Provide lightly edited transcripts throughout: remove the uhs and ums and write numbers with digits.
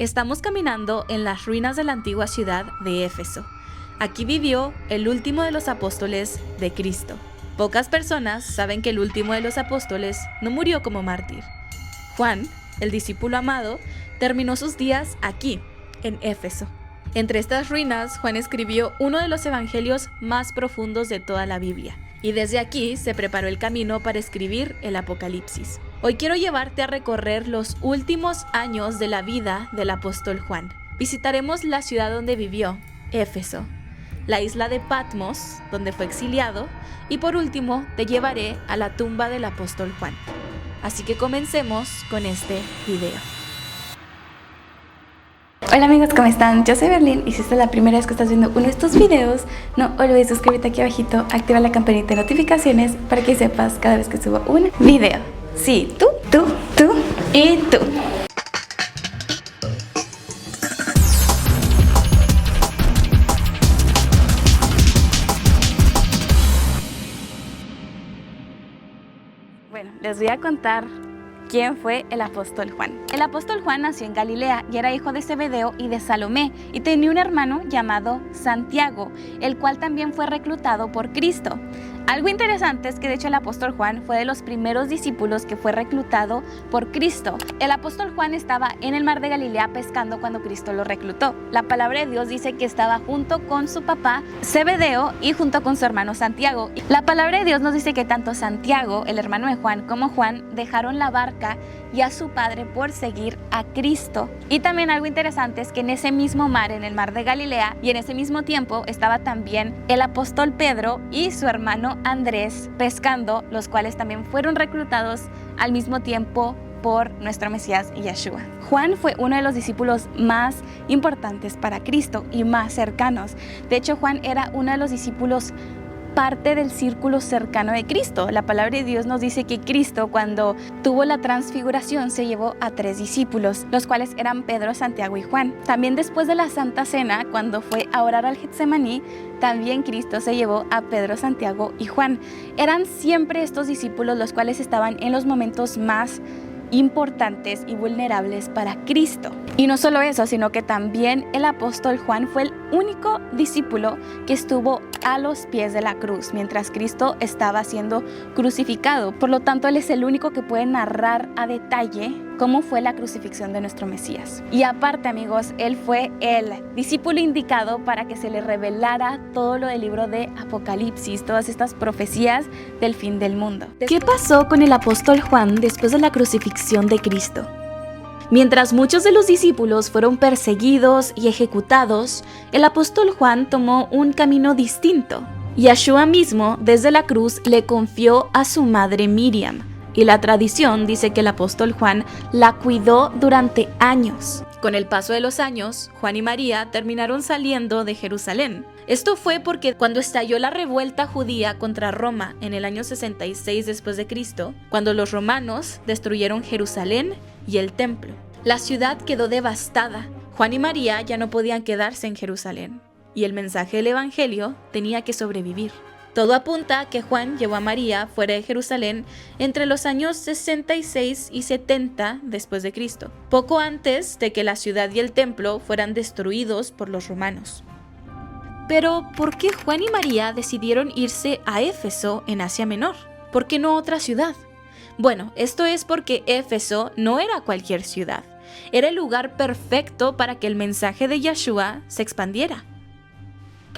Estamos caminando en las ruinas de la antigua ciudad de Éfeso. Aquí vivió el último de los apóstoles de Cristo. Pocas personas saben que el último de los apóstoles no murió como mártir. Juan, el discípulo amado, terminó sus días aquí, en Éfeso. Entre estas ruinas, Juan escribió uno de los evangelios más profundos de toda la Biblia. Y desde aquí se preparó el camino para escribir el Apocalipsis. Hoy quiero llevarte a recorrer los últimos años de la vida del apóstol Juan. Visitaremos la ciudad donde vivió, Éfeso, la isla de Patmos, donde fue exiliado, y por último te llevaré a la tumba del apóstol Juan. Así que comencemos con este video. Hola amigos, ¿cómo están? Yo soy Berlín y si esta es la primera vez que estás viendo uno de estos videos, no olvides suscribirte aquí abajito, activa la campanita de notificaciones para que sepas cada vez que subo un video. Sí, tú y tú. Bueno, les voy a contar quién fue el apóstol Juan. El apóstol Juan nació en Galilea y era hijo de Zebedeo y de Salomé y tenía un hermano llamado Santiago, el cual también fue reclutado por Cristo. Algo interesante es que de hecho el apóstol Juan fue de los primeros discípulos que fue reclutado por Cristo. El apóstol Juan estaba en el mar de Galilea pescando cuando Cristo lo reclutó. La palabra de Dios dice que estaba junto con su papá Zebedeo y junto con su hermano Santiago. La palabra de Dios nos dice que tanto Santiago, el hermano de Juan, como Juan dejaron la barca y a su padre por seguir a Cristo. Y también algo interesante es que en ese mismo mar, en el mar de Galilea, y en ese mismo tiempo estaba también el apóstol Pedro y su hermano Andrés pescando, los cuales también fueron reclutados al mismo tiempo por nuestro Mesías Yeshua. Juan fue uno de los discípulos más importantes para Cristo y más cercanos. De hecho, Juan era uno de los discípulos parte del círculo cercano de Cristo. La palabra de Dios nos dice que Cristo, cuando tuvo la transfiguración, se llevó a 3 discípulos, los cuales eran Pedro, Santiago y Juan. También después de la Santa Cena, cuando fue a orar al Getsemaní, también Cristo se llevó a Pedro, Santiago y Juan. Eran siempre estos discípulos los cuales estaban en los momentos más importantes y vulnerables para Cristo. Y no solo eso, sino que también el apóstol Juan fue el único discípulo que estuvo a los pies de la cruz mientras Cristo estaba siendo crucificado. Por lo tanto, él es el único que puede narrar a detalle cómo fue la crucifixión de nuestro Mesías. Y aparte, amigos, él fue el discípulo indicado para que se le revelara todo lo del libro de Apocalipsis, todas estas profecías del fin del mundo. ¿Qué pasó con el apóstol Juan después de la crucifixión de Cristo? Mientras muchos de los discípulos fueron perseguidos y ejecutados, el apóstol Juan tomó un camino distinto. Yeshua mismo, desde la cruz, le confió a su madre Miriam, y la tradición dice que el apóstol Juan la cuidó durante años. Con el paso de los años, Juan y María terminaron saliendo de Jerusalén. Esto fue porque cuando estalló la revuelta judía contra Roma en el año 66 después de Cristo, cuando los romanos destruyeron Jerusalén y el templo, la ciudad quedó devastada. Juan y María ya no podían quedarse en Jerusalén, y el mensaje del evangelio tenía que sobrevivir. Todo apunta a que Juan llevó a María fuera de Jerusalén entre los años 66 y 70 después de Cristo, poco antes de que la ciudad y el templo fueran destruidos por los romanos. Pero, ¿por qué Juan y María decidieron irse a Éfeso en Asia Menor? ¿Por qué no a otra ciudad? Bueno, esto es porque Éfeso no era cualquier ciudad. Era el lugar perfecto para que el mensaje de Yeshua se expandiera.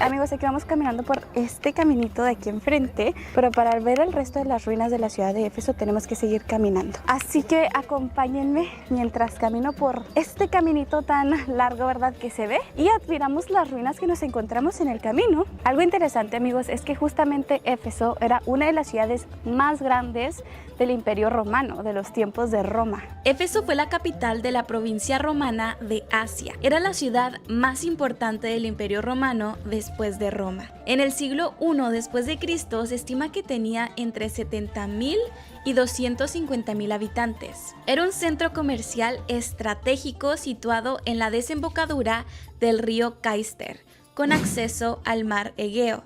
Amigos, aquí vamos caminando por este caminito de aquí enfrente, pero para ver el resto de las ruinas de la ciudad de Éfeso tenemos que seguir caminando. Así que acompáñenme mientras camino por este caminito tan largo, ¿verdad?, que se ve, y admiramos las ruinas que nos encontramos en el camino. Algo interesante, amigos, es que justamente Éfeso era una de las ciudades más grandes del Imperio Romano, de los tiempos de Roma. Éfeso fue la capital de la provincia romana de Asia. Era la ciudad más importante del Imperio Romano después de Roma. En el siglo I después de Cristo se estima que tenía entre 70,000 y 250,000 habitantes. Era un centro comercial estratégico situado en la desembocadura del río Caister, con acceso al mar Egeo.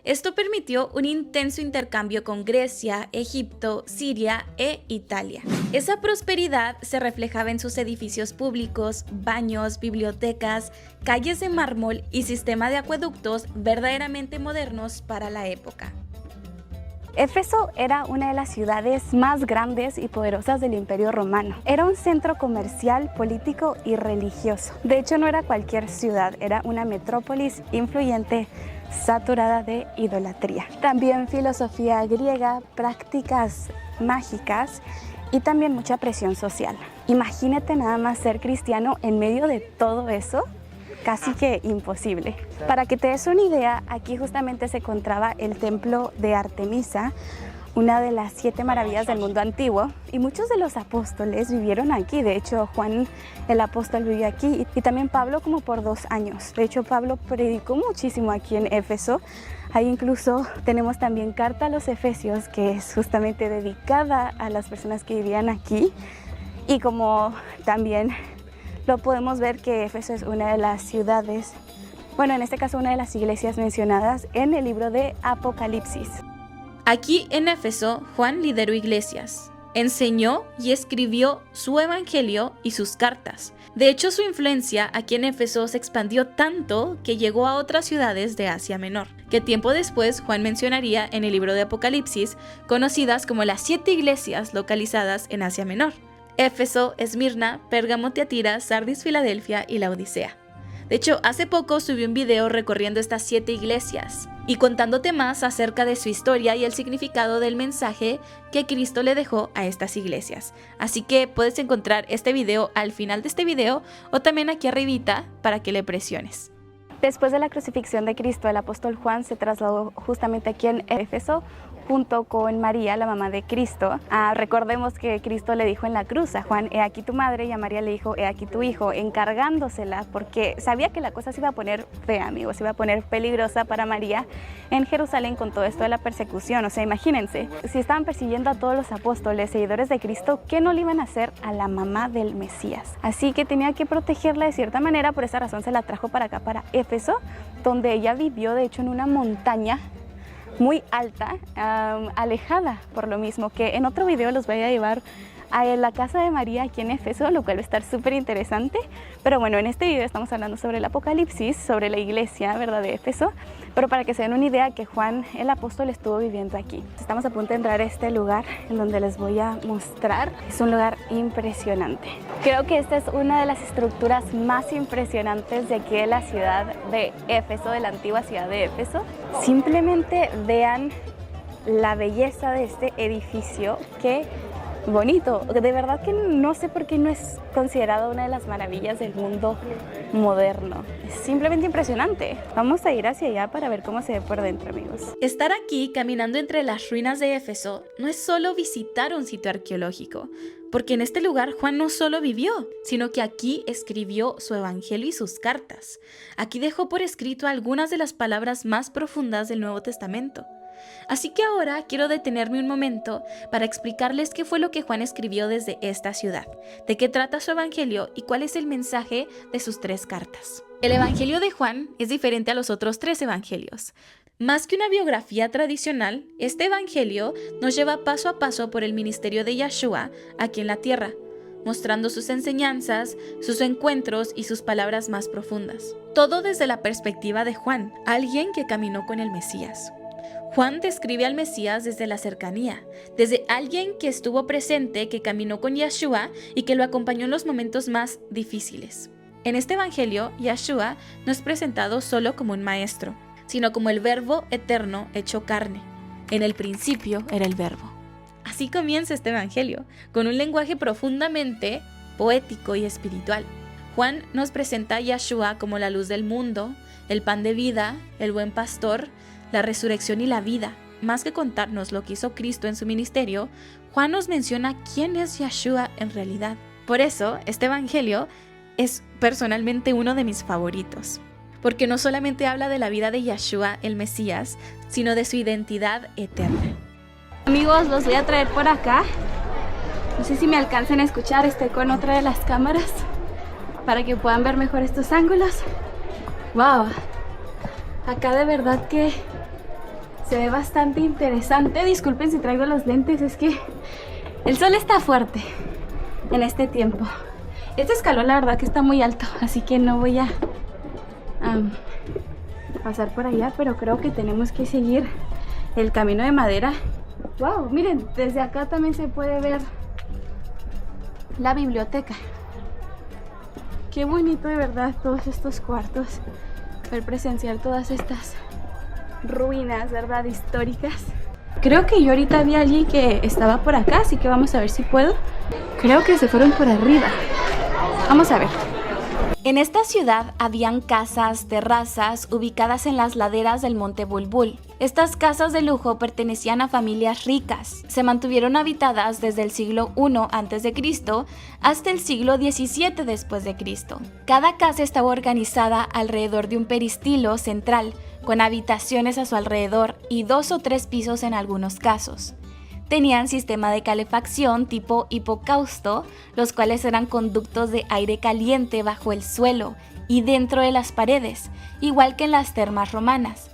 Esto permitió un intenso intercambio con Grecia, Egipto, Siria e Italia. Esa prosperidad se reflejaba en sus edificios públicos, baños, bibliotecas, calles de mármol y sistema de acueductos verdaderamente modernos para la época. Éfeso era una de las ciudades más grandes y poderosas del Imperio Romano. Era un centro comercial, político y religioso. De hecho, no era cualquier ciudad, era una metrópolis influyente, saturada de idolatría. También filosofía griega, prácticas mágicas y también mucha presión social. Imagínate nada más ser cristiano en medio de todo eso. Casi que imposible. Para que te des una idea, aquí justamente se encontraba el templo de Artemisa, una de las 7 maravillas del mundo antiguo, y muchos de los apóstoles vivieron aquí. De hecho, Juan el apóstol vivió aquí y también Pablo como por 2 años. De hecho, Pablo predicó muchísimo aquí en Éfeso. Ahí incluso tenemos también carta a los Efesios, que es justamente dedicada a las personas que vivían aquí, y como también lo podemos ver que Éfeso es una de las ciudades, bueno, en este caso una de las iglesias mencionadas en el libro de Apocalipsis. Aquí en Éfeso, Juan lideró iglesias, enseñó y escribió su evangelio y sus cartas. De hecho, su influencia aquí en Éfeso se expandió tanto que llegó a otras ciudades de Asia Menor, que tiempo después Juan mencionaría en el libro de Apocalipsis, conocidas como las 7 iglesias localizadas en Asia Menor: Éfeso, Esmirna, Pérgamo, Tiatira, Sardis, Filadelfia y la Odisea. De hecho, hace poco subí un video recorriendo estas 7 iglesias y contándote más acerca de su historia y el significado del mensaje que Cristo le dejó a estas iglesias. Así que puedes encontrar este video al final de este video o también aquí arribita para que le presiones. Después de la crucifixión de Cristo, el apóstol Juan se trasladó justamente aquí en Éfeso junto con María, la mamá de Cristo. Recordemos que Cristo le dijo en la cruz a Juan: he aquí tu madre, y a María le dijo: he aquí tu hijo, encargándosela porque sabía que la cosa se iba a poner fea, amigos, se iba a poner peligrosa para María en Jerusalén con todo esto de la persecución. O sea, imagínense, si estaban persiguiendo a todos los apóstoles, seguidores de Cristo, ¿qué no le iban a hacer a la mamá del Mesías? Así que tenía que protegerla de cierta manera. Por esa razón se la trajo para acá, para Éfeso, donde ella vivió, de hecho, en una montaña muy alta, alejada, por lo mismo que en otro video los voy a llevar a la casa de María aquí en Éfeso, lo cual va a estar súper interesante. Pero bueno, en este video estamos hablando sobre el Apocalipsis, sobre la iglesia, ¿verdad?, de Éfeso, pero para que se den una idea que Juan el apóstol estuvo viviendo aquí. Estamos a punto de entrar a este lugar en donde les voy a mostrar. Es un lugar impresionante. Creo que esta es una de las estructuras más impresionantes de aquí de la ciudad de Éfeso, de la antigua ciudad de Éfeso. Simplemente vean la belleza de este edificio. Qué bonito. De verdad que no sé por qué no es considerado una de las maravillas del mundo moderno. Es simplemente impresionante. Vamos a ir hacia allá para ver cómo se ve por dentro, amigos. Estar aquí caminando entre las ruinas de Éfeso no es solo visitar un sitio arqueológico, porque en este lugar Juan no solo vivió, sino que aquí escribió su evangelio y sus cartas. Aquí dejó por escrito algunas de las palabras más profundas del Nuevo Testamento. Así que ahora quiero detenerme un momento para explicarles qué fue lo que Juan escribió desde esta ciudad, de qué trata su evangelio y cuál es el mensaje de sus 3 cartas. El evangelio de Juan es diferente a los otros 3 evangelios. Más que una biografía tradicional, este evangelio nos lleva paso a paso por el ministerio de Yeshua aquí en la tierra, mostrando sus enseñanzas, sus encuentros y sus palabras más profundas. Todo desde la perspectiva de Juan, alguien que caminó con el Mesías. Juan describe al Mesías desde la cercanía, desde alguien que estuvo presente, que caminó con Yeshua y que lo acompañó en los momentos más difíciles. En este evangelio, Yeshua no es presentado solo como un maestro, sino como el Verbo eterno hecho carne. En el principio era el Verbo. Así comienza este evangelio, con un lenguaje profundamente poético y espiritual. Juan nos presenta a Yeshua como la luz del mundo, el pan de vida, el buen pastor, la resurrección y la vida. Más que contarnos lo que hizo Cristo en su ministerio, Juan nos menciona quién es Yeshua en realidad. Por eso, este evangelio es personalmente uno de mis favoritos, porque no solamente habla de la vida de Yeshua, el Mesías, sino de su identidad eterna. Amigos, los voy a traer por acá. No sé si me alcancen a escuchar, estoy con otra de las cámaras para que puedan ver mejor estos ángulos. ¡Wow! Acá de verdad que Se ve bastante interesante. Disculpen si traigo los lentes, es que el sol está fuerte en este tiempo. Este escalón la verdad que está muy alto, así que no voy a pasar por allá, pero creo que tenemos que seguir el camino de madera. Wow, miren, desde acá también se puede ver la biblioteca. Qué bonito de verdad todos estos cuartos, ver presenciar todas estas ruinas, ¿verdad? Históricas. Creo que yo ahorita vi a alguien que estaba por acá, así que vamos a ver si puedo. Creo que se fueron por arriba. Vamos a ver. En esta ciudad habían casas, terrazas, ubicadas en las laderas del monte Bulbul. Estas casas de lujo pertenecían a familias ricas. Se mantuvieron habitadas desde el siglo I a.C. hasta el siglo XVII después de Cristo. Cada casa estaba organizada alrededor de un peristilo central, con habitaciones a su alrededor y 2 o 3 pisos en algunos casos. Tenían sistema de calefacción tipo hipocausto, los cuales eran conductos de aire caliente bajo el suelo y dentro de las paredes, igual que en las termas romanas.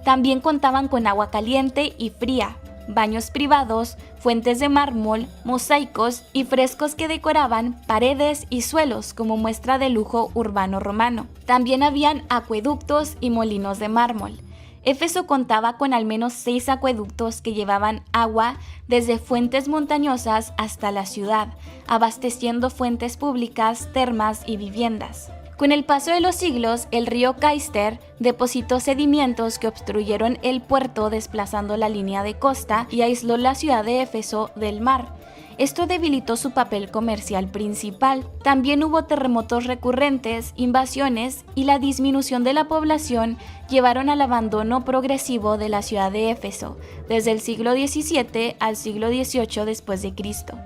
También contaban con agua caliente y fría, baños privados, fuentes de mármol, mosaicos y frescos que decoraban paredes y suelos como muestra de lujo urbano romano. También habían acueductos y molinos de mármol. Éfeso contaba con al menos 6 acueductos que llevaban agua desde fuentes montañosas hasta la ciudad, abasteciendo fuentes públicas, termas y viviendas. Con el paso de los siglos, el río Caister depositó sedimentos que obstruyeron el puerto desplazando la línea de costa y aisló la ciudad de Éfeso del mar. Esto debilitó su papel comercial principal. También hubo terremotos recurrentes, invasiones y la disminución de la población llevaron al abandono progresivo de la ciudad de Éfeso, desde el siglo XVII al siglo XVIII después de Cristo.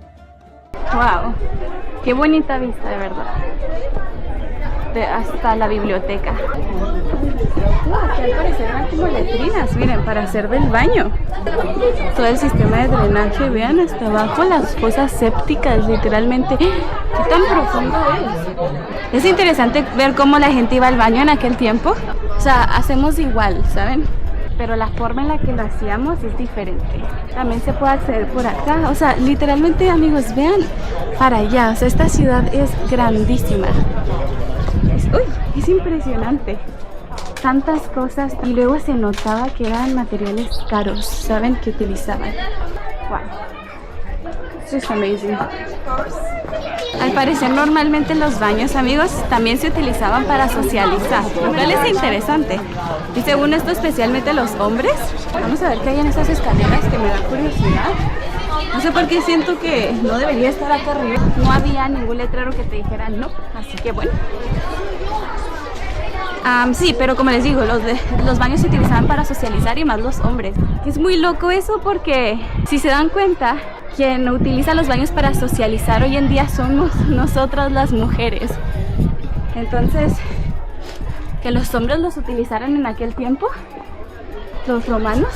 ¡Wow! ¡Qué bonita vista, de verdad! Hasta la biblioteca. Aquí al parecer eran como letrinas, miren, para hacer del baño. Todo el sistema de drenaje, vean hasta abajo las fosas sépticas, literalmente. ¿Qué tan profundo es? Es interesante ver cómo la gente iba al baño en aquel tiempo. O sea, hacemos igual, ¿saben? Pero la forma en la que lo hacíamos es diferente. También se puede acceder por acá. O sea, literalmente, amigos, vean para allá. O sea, esta ciudad es grandísima. Es impresionante. Tantas cosas y luego se notaba que eran materiales caros, ¿saben? Que utilizaban. Wow. Esto es amazing. Al parecer normalmente los baños, amigos, también se utilizaban para socializar, lo cual es interesante. Y según esto, especialmente los hombres. Vamos a ver qué hay en esas escaleras que me da curiosidad. No sé por qué siento que no debería estar acá arriba. No había ningún letrero que te dijera no, así que bueno. Sí, pero como les digo, los baños se utilizaban para socializar y más los hombres. Es muy loco eso porque si se dan cuenta, quien utiliza los baños para socializar hoy en día somos nosotras las mujeres. Entonces, que los hombres los utilizaran en aquel tiempo, los romanos,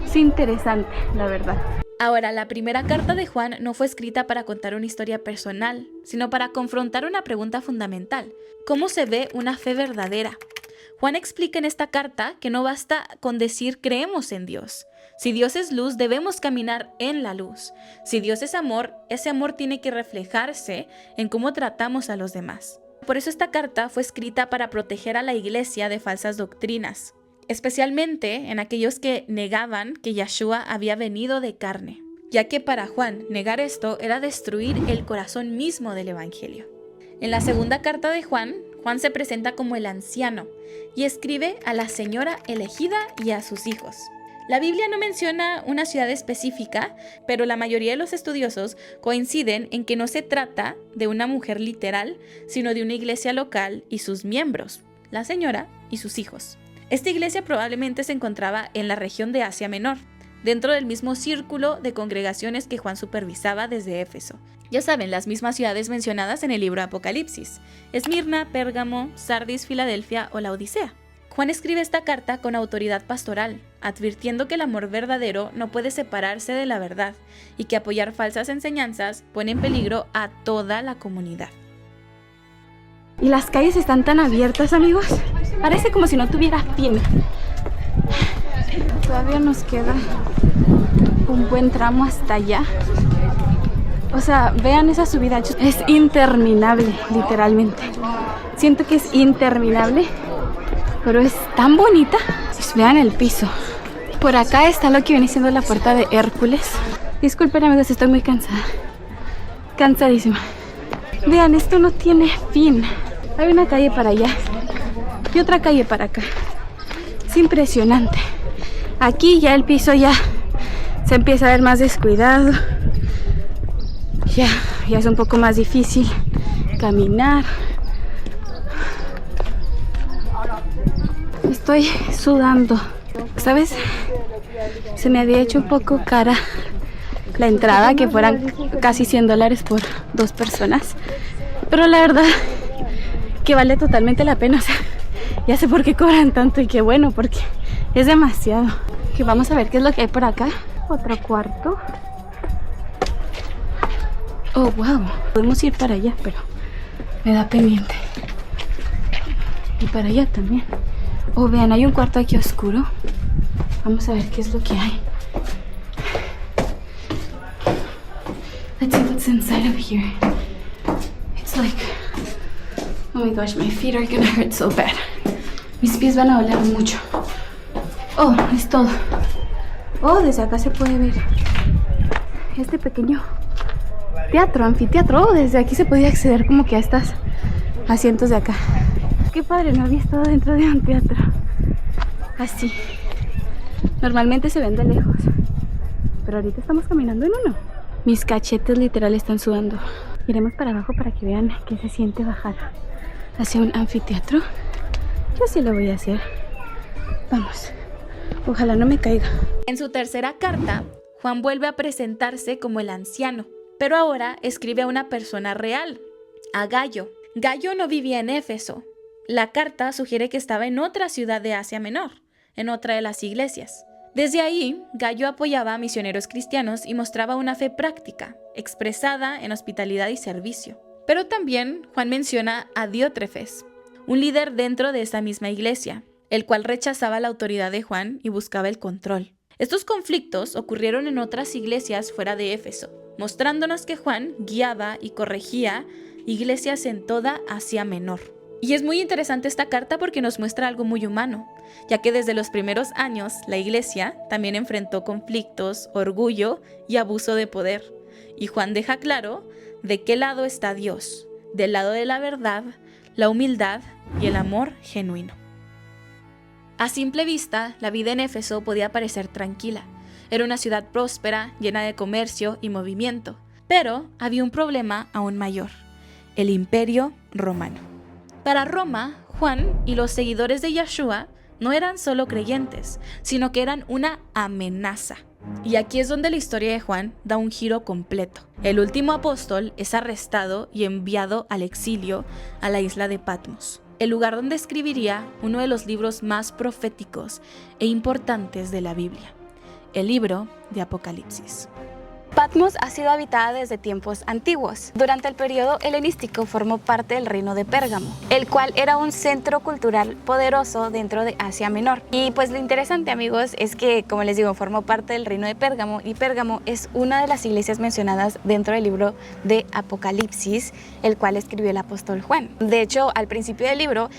es interesante, la verdad. Ahora, la primera carta de Juan no fue escrita para contar una historia personal, sino para confrontar una pregunta fundamental: ¿cómo se ve una fe verdadera? Juan explica en esta carta que no basta con decir creemos en Dios. Si Dios es luz, debemos caminar en la luz. Si Dios es amor, ese amor tiene que reflejarse en cómo tratamos a los demás. Por eso esta carta fue escrita para proteger a la iglesia de falsas doctrinas, especialmente en aquellos que negaban que Yeshua había venido de carne, ya que para Juan negar esto era destruir el corazón mismo del evangelio. En la segunda carta de Juan, Juan se presenta como el anciano y escribe a la señora elegida y a sus hijos. La Biblia no menciona una ciudad específica, pero la mayoría de los estudiosos coinciden en que no se trata de una mujer literal, sino de una iglesia local y sus miembros, la señora y sus hijos. Esta iglesia probablemente se encontraba en la región de Asia Menor, dentro del mismo círculo de congregaciones que Juan supervisaba desde Éfeso. Ya saben, las mismas ciudades mencionadas en el libro Apocalipsis: Esmirna, Pérgamo, Sardis, Filadelfia o la Odisea. Juan escribe esta carta con autoridad pastoral, advirtiendo que el amor verdadero no puede separarse de la verdad y que apoyar falsas enseñanzas pone en peligro a toda la comunidad. Y las calles están tan abiertas, amigos. Parece como si no tuviera fin. Todavía nos queda un buen tramo hasta allá. O sea, vean esa subida, es interminable, literalmente. Siento que es interminable, pero es tan bonita. Pues vean el piso. Por acá está lo que viene siendo la puerta de Hércules. Disculpen amigos, estoy muy cansada. Cansadísima. Vean, esto no tiene fin. Hay una calle para allá y otra calle para acá. Es impresionante. Aquí ya el piso ya se empieza a ver más descuidado. Ya es un poco más difícil caminar. Estoy sudando. ¿Sabes? Se me había hecho un poco cara la entrada, que fueran casi $100 por 2 personas. Pero la verdad que vale totalmente la pena. O sea, ya sé por qué cobran tanto y qué bueno, porque es demasiado. Que vamos a ver qué es lo que hay por acá. Otro cuarto. Oh, wow. Podemos ir para allá, pero me da pendiente. Y para allá también. Oh, vean, hay un cuarto aquí oscuro. Vamos a ver qué es lo que hay. Let's see what's inside of here. It's like... Oh my gosh, my feet are gonna hurt so bad. Mis pies van a doler mucho. Oh, es todo. Oh, desde acá se puede ver este pequeño teatro, anfiteatro. Oh, desde aquí se podía acceder como que a estos asientos de acá. Qué padre, no había estado dentro de un teatro así. Normalmente se ven de lejos, pero ahorita estamos caminando en uno. Mis cachetes literal están sudando. Iremos para abajo para que vean qué se siente bajar hacia un anfiteatro. Yo sí lo voy a hacer. Vamos. Ojalá no me caiga. En su tercera carta, Juan vuelve a presentarse como el anciano, pero ahora escribe a una persona real, a Gayo. Gayo no vivía en Éfeso. La carta sugiere que estaba en otra ciudad de Asia Menor, en otra de las iglesias. Desde ahí, Gayo apoyaba a misioneros cristianos y mostraba una fe práctica, expresada en hospitalidad y servicio. Pero también Juan menciona a Diótrefes, un líder dentro de esa misma iglesia, el cual rechazaba la autoridad de Juan y buscaba el control. Estos conflictos ocurrieron en otras iglesias fuera de Éfeso, mostrándonos que Juan guiaba y corregía iglesias en toda Asia Menor. Y es muy interesante esta carta porque nos muestra algo muy humano, ya que desde los primeros años la iglesia también enfrentó conflictos, orgullo y abuso de poder. Y Juan deja claro de qué lado está Dios, del lado de la verdad, la humildad y el amor genuino. A simple vista, la vida en Éfeso podía parecer tranquila. Era una ciudad próspera, llena de comercio y movimiento. Pero había un problema aún mayor: el Imperio Romano. Para Roma, Juan y los seguidores de Yeshua no eran solo creyentes, sino que eran una amenaza. Y aquí es donde la historia de Juan da un giro completo. El último apóstol es arrestado y enviado al exilio a la isla de Patmos, el lugar donde escribiría uno de los libros más proféticos e importantes de la Biblia, el libro de Apocalipsis. Patmos ha sido habitada desde tiempos antiguos. Durante el periodo helenístico formó parte del reino de Pérgamo, el cual era un centro cultural poderoso dentro de Asia Menor. Y pues lo interesante, amigos, es que, como les digo, formó parte del reino de Pérgamo, y Pérgamo es una de las iglesias mencionadas dentro del libro de Apocalipsis, el cual escribió el apóstol Juan. De hecho, al principio del libro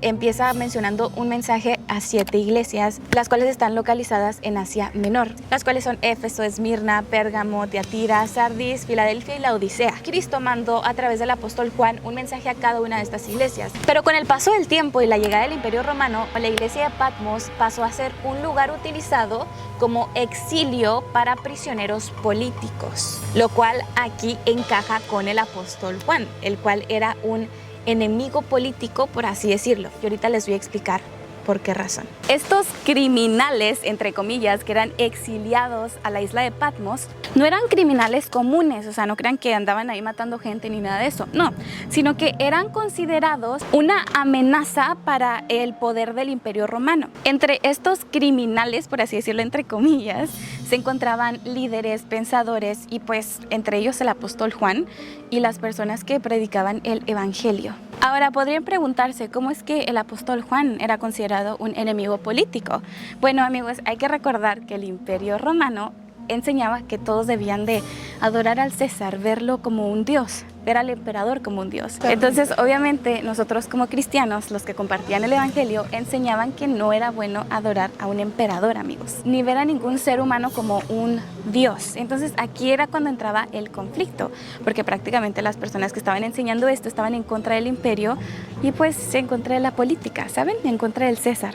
empieza mencionando un mensaje a 7 iglesias, las cuales están localizadas en Asia Menor, las cuales son Éfeso, Esmirna, Pérgamo, Tiatira, Sardis, Filadelfia y la Odisea. Cristo mandó a través del apóstol Juan un mensaje a cada una de estas iglesias. Pero con el paso del tiempo y la llegada del Imperio Romano, la iglesia de Patmos pasó a ser un lugar utilizado como exilio para prisioneros políticos, lo cual aquí encaja con el apóstol Juan, el cual era un enemigo político, por así decirlo. Y ahorita les voy a explicar por qué razón. Estos criminales, entre comillas, que eran exiliados a la isla de Patmos, no eran criminales comunes. O sea, no crean que andaban ahí matando gente ni nada de eso, no, sino que eran considerados una amenaza para el poder del Imperio Romano. Entre estos criminales, por así decirlo, entre comillas, se encontraban líderes, pensadores, y pues entre ellos el apóstol Juan y las personas que predicaban el evangelio. Ahora podrían preguntarse cómo es que el apóstol Juan era considerado considerado un enemigo político. Bueno, amigos, hay que recordar que el Imperio Romano enseñaba que todos debían de adorar al César, verlo como un dios, ver al emperador como un dios. Entonces, obviamente, nosotros como cristianos, los que compartían el evangelio, enseñaban que no era bueno adorar a un emperador, amigos, ni ver a ningún ser humano como un dios. Entonces, aquí era cuando entraba el conflicto, porque prácticamente las personas que estaban enseñando esto estaban en contra del imperio y pues en contra de la política, ¿saben? En contra del César.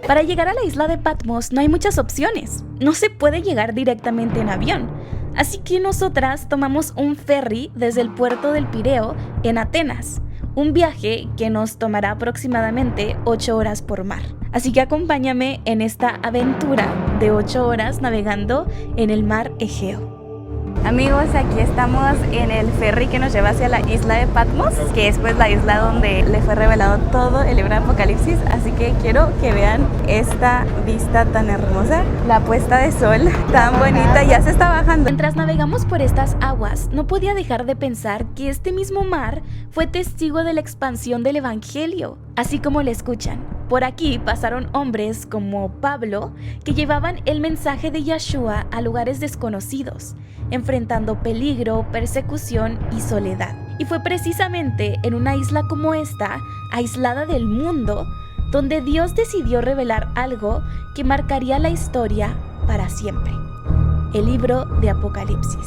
Para llegar a la isla de Patmos no hay muchas opciones. No se puede llegar directamente en avión. Así que nosotras tomamos un ferry desde el puerto del Pireo en Atenas. Un viaje que nos tomará aproximadamente 8 horas por mar. Así que acompáñame en esta aventura de 8 horas navegando en el mar Egeo. Amigos, aquí estamos en el ferry que nos lleva hacia la isla de Patmos, que es pues la isla donde le fue revelado todo el libro de Apocalipsis, así que quiero que vean esta vista tan hermosa, la puesta de sol tan bonita, ya se está bajando. Mientras navegamos por estas aguas, no podía dejar de pensar que este mismo mar fue testigo de la expansión del evangelio, así como le escuchan. Por aquí pasaron hombres como Pablo, que llevaban el mensaje de Yeshua a lugares desconocidos, enfrentando peligro, persecución y soledad. Y fue precisamente en una isla como esta, aislada del mundo, donde Dios decidió revelar algo que marcaría la historia para siempre: el libro de Apocalipsis.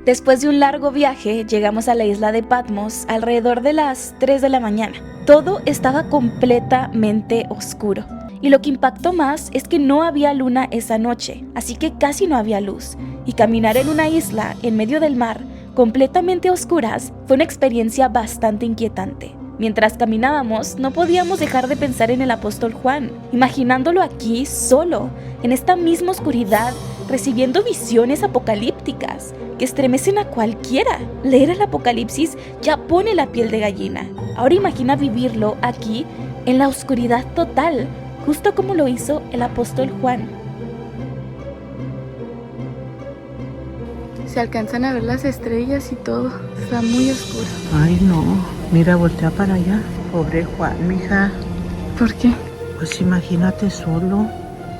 Después de un largo viaje, llegamos a la isla de Patmos alrededor de las 3 de la mañana. Todo estaba completamente oscuro. Y lo que impactó más es que no había luna esa noche, así que casi no había luz. Y caminar en una isla en medio del mar, completamente oscuras, fue una experiencia bastante inquietante. Mientras caminábamos, no podíamos dejar de pensar en el apóstol Juan, imaginándolo aquí solo, en esta misma oscuridad, recibiendo visiones apocalípticas que estremecen a cualquiera. Leer el Apocalipsis ya pone la piel de gallina. Ahora imagina vivirlo aquí, en la oscuridad total, justo como lo hizo el apóstol Juan. Se alcanzan a ver las estrellas y todo, está muy oscuro. Ay, no, mira, voltea para allá. Pobre Juan, mija. ¿Por qué? Pues imagínate solo.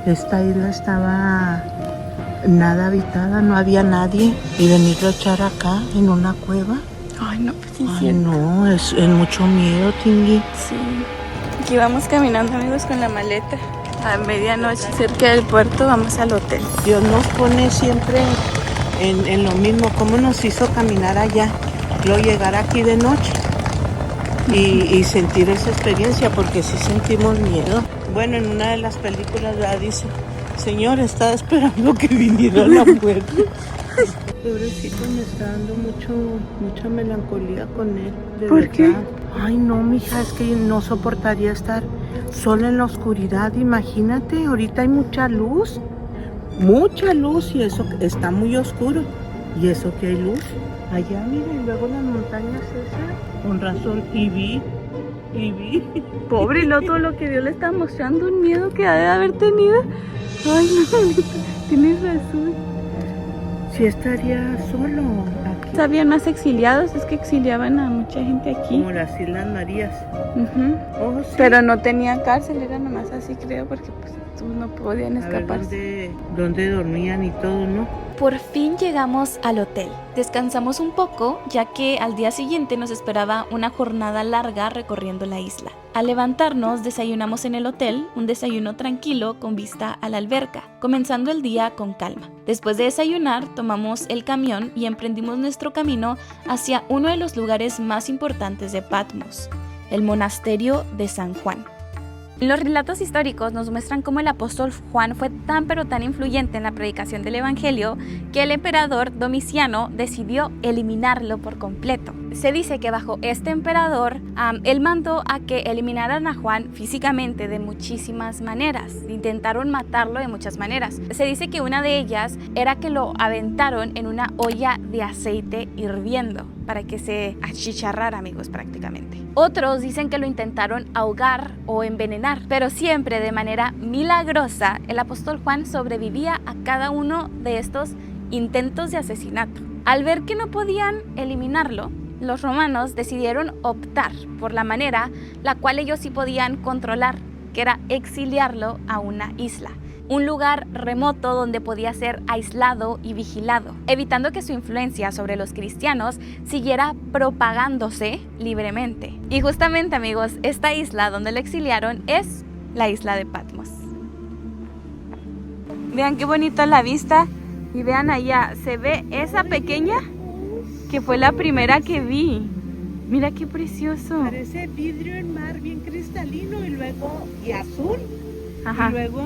Esta isla estaba nada habitada, no había nadie. Y venirlo a echar acá, en una cueva. Ay, no, pues sí, Ay, no, es mucho miedo, Tingui. Sí. Aquí vamos caminando, amigos, con la maleta. A medianoche, cerca del puerto, vamos al hotel. Dios nos pone siempre en lo mismo. ¿Cómo nos hizo caminar allá? Luego llegar aquí de noche y sentir esa experiencia, porque sí sentimos miedo. Bueno, en una de las películas ya dice: Señor, estaba esperando que viniera la muerte. Pobrecito, me está dando mucha melancolía con él. ¿Por qué? Ay, no, mija, es que no soportaría estar sola en la oscuridad. Imagínate, ahorita hay mucha luz y eso está muy oscuro. Y eso que hay luz. Allá, mira, y luego las montañas esas. Con razón, y vi. Pobre Loto, lo que Dios le está mostrando, un miedo que ha de haber tenido. Ay, no, tienes razón. Sí estaría solo aquí. Habían más exiliados, es que exiliaban a mucha gente aquí. Como las Islas Marías. Oh, sí. Pero no tenían cárcel, era nomás así, creo, porque pues no podían A ver, escaparse. ¿dónde dormían y todo, no? Por fin llegamos al hotel. Descansamos un poco, ya que al día siguiente nos esperaba una jornada larga recorriendo la isla. Al levantarnos, desayunamos en el hotel, un desayuno tranquilo con vista a la alberca, comenzando el día con calma. Después de desayunar, tomamos el camión y emprendimos nuestro camino hacia uno de los lugares más importantes de Patmos, el monasterio de San Juan. Los relatos históricos nos muestran cómo el apóstol Juan fue tan pero tan influyente en la predicación del evangelio que el emperador Domiciano decidió eliminarlo por completo. Se dice que bajo este emperador, él mandó a que eliminaran a Juan físicamente de muchísimas maneras. Intentaron matarlo de muchas maneras. Se dice que una de ellas era que lo aventaron en una olla de aceite hirviendo para que se achicharrara, amigos, prácticamente. Otros dicen que lo intentaron ahogar o envenenar, pero siempre de manera milagrosa el apóstol Juan sobrevivía a cada uno de estos intentos de asesinato. Al ver que no podían eliminarlo, los romanos decidieron optar por la manera la cual ellos sí podían controlar que era exiliarlo a una isla, un lugar remoto donde podía ser aislado y vigilado, evitando que su influencia sobre los cristianos siguiera propagándose libremente. Y justamente, amigos, esta isla donde lo exiliaron es la isla de Patmos. Vean qué bonita la vista y vean allá, se ve esa pequeña que fue la primera que vi. Mira qué precioso. Parece vidrio en mar, bien cristalino y azul. Ajá. Y luego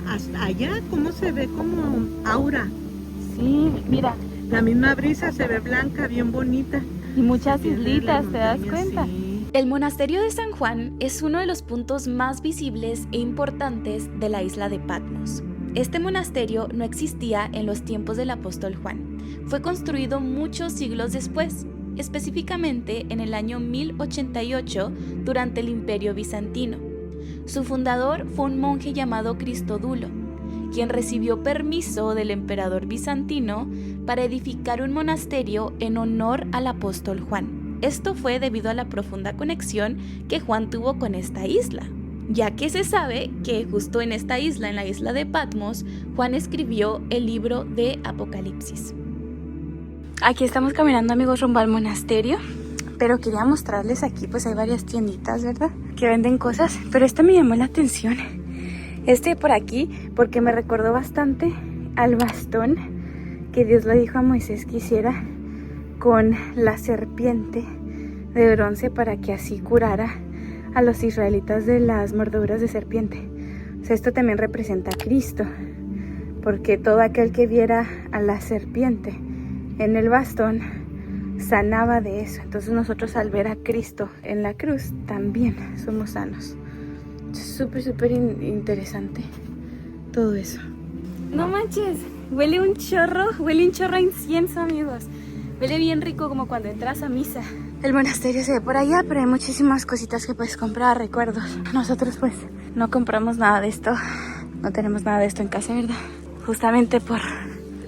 hasta allá, cómo se ve como aura. Sí, mira. La misma brisa se ve blanca, bien bonita. Y muchas Pierde islitas, la ¿te das montaña, cuenta? sí. El monasterio de San Juan es uno de los puntos más visibles e importantes de la isla de Patmos. Este monasterio no existía en los tiempos del apóstol Juan. Fue construido muchos siglos después, específicamente en el año 1088 durante el Imperio Bizantino. Su fundador fue un monje llamado Cristodulo, quien recibió permiso del emperador bizantino para edificar un monasterio en honor al apóstol Juan. Esto fue debido a la profunda conexión que Juan tuvo con esta isla, ya que se sabe que justo en esta isla, en la isla de Patmos, Juan escribió el libro de Apocalipsis. Aquí estamos caminando, amigos, rumbo al monasterio, pero quería mostrarles aquí, pues hay varias tienditas, ¿verdad?, que venden cosas, pero esta me llamó la atención. Este por aquí, porque me recordó bastante al bastón que Dios le dijo a Moisés que hiciera con la serpiente de bronce para que así curara a los israelitas de las mordeduras de serpiente. O sea, esto también representa a Cristo, porque todo aquel que viera a la serpiente en el bastón sanaba de eso. Entonces nosotros, al ver a Cristo en la cruz, también somos sanos. Súper interesante todo eso. No manches, huele un chorro a incienso, amigos. Huele bien rico, como cuando entras a misa. El monasterio se ve por allá, pero hay muchísimas cositas que puedes comprar, recuerdos. Nosotros pues no compramos nada de esto. No tenemos nada de esto en casa, ¿verdad? Justamente por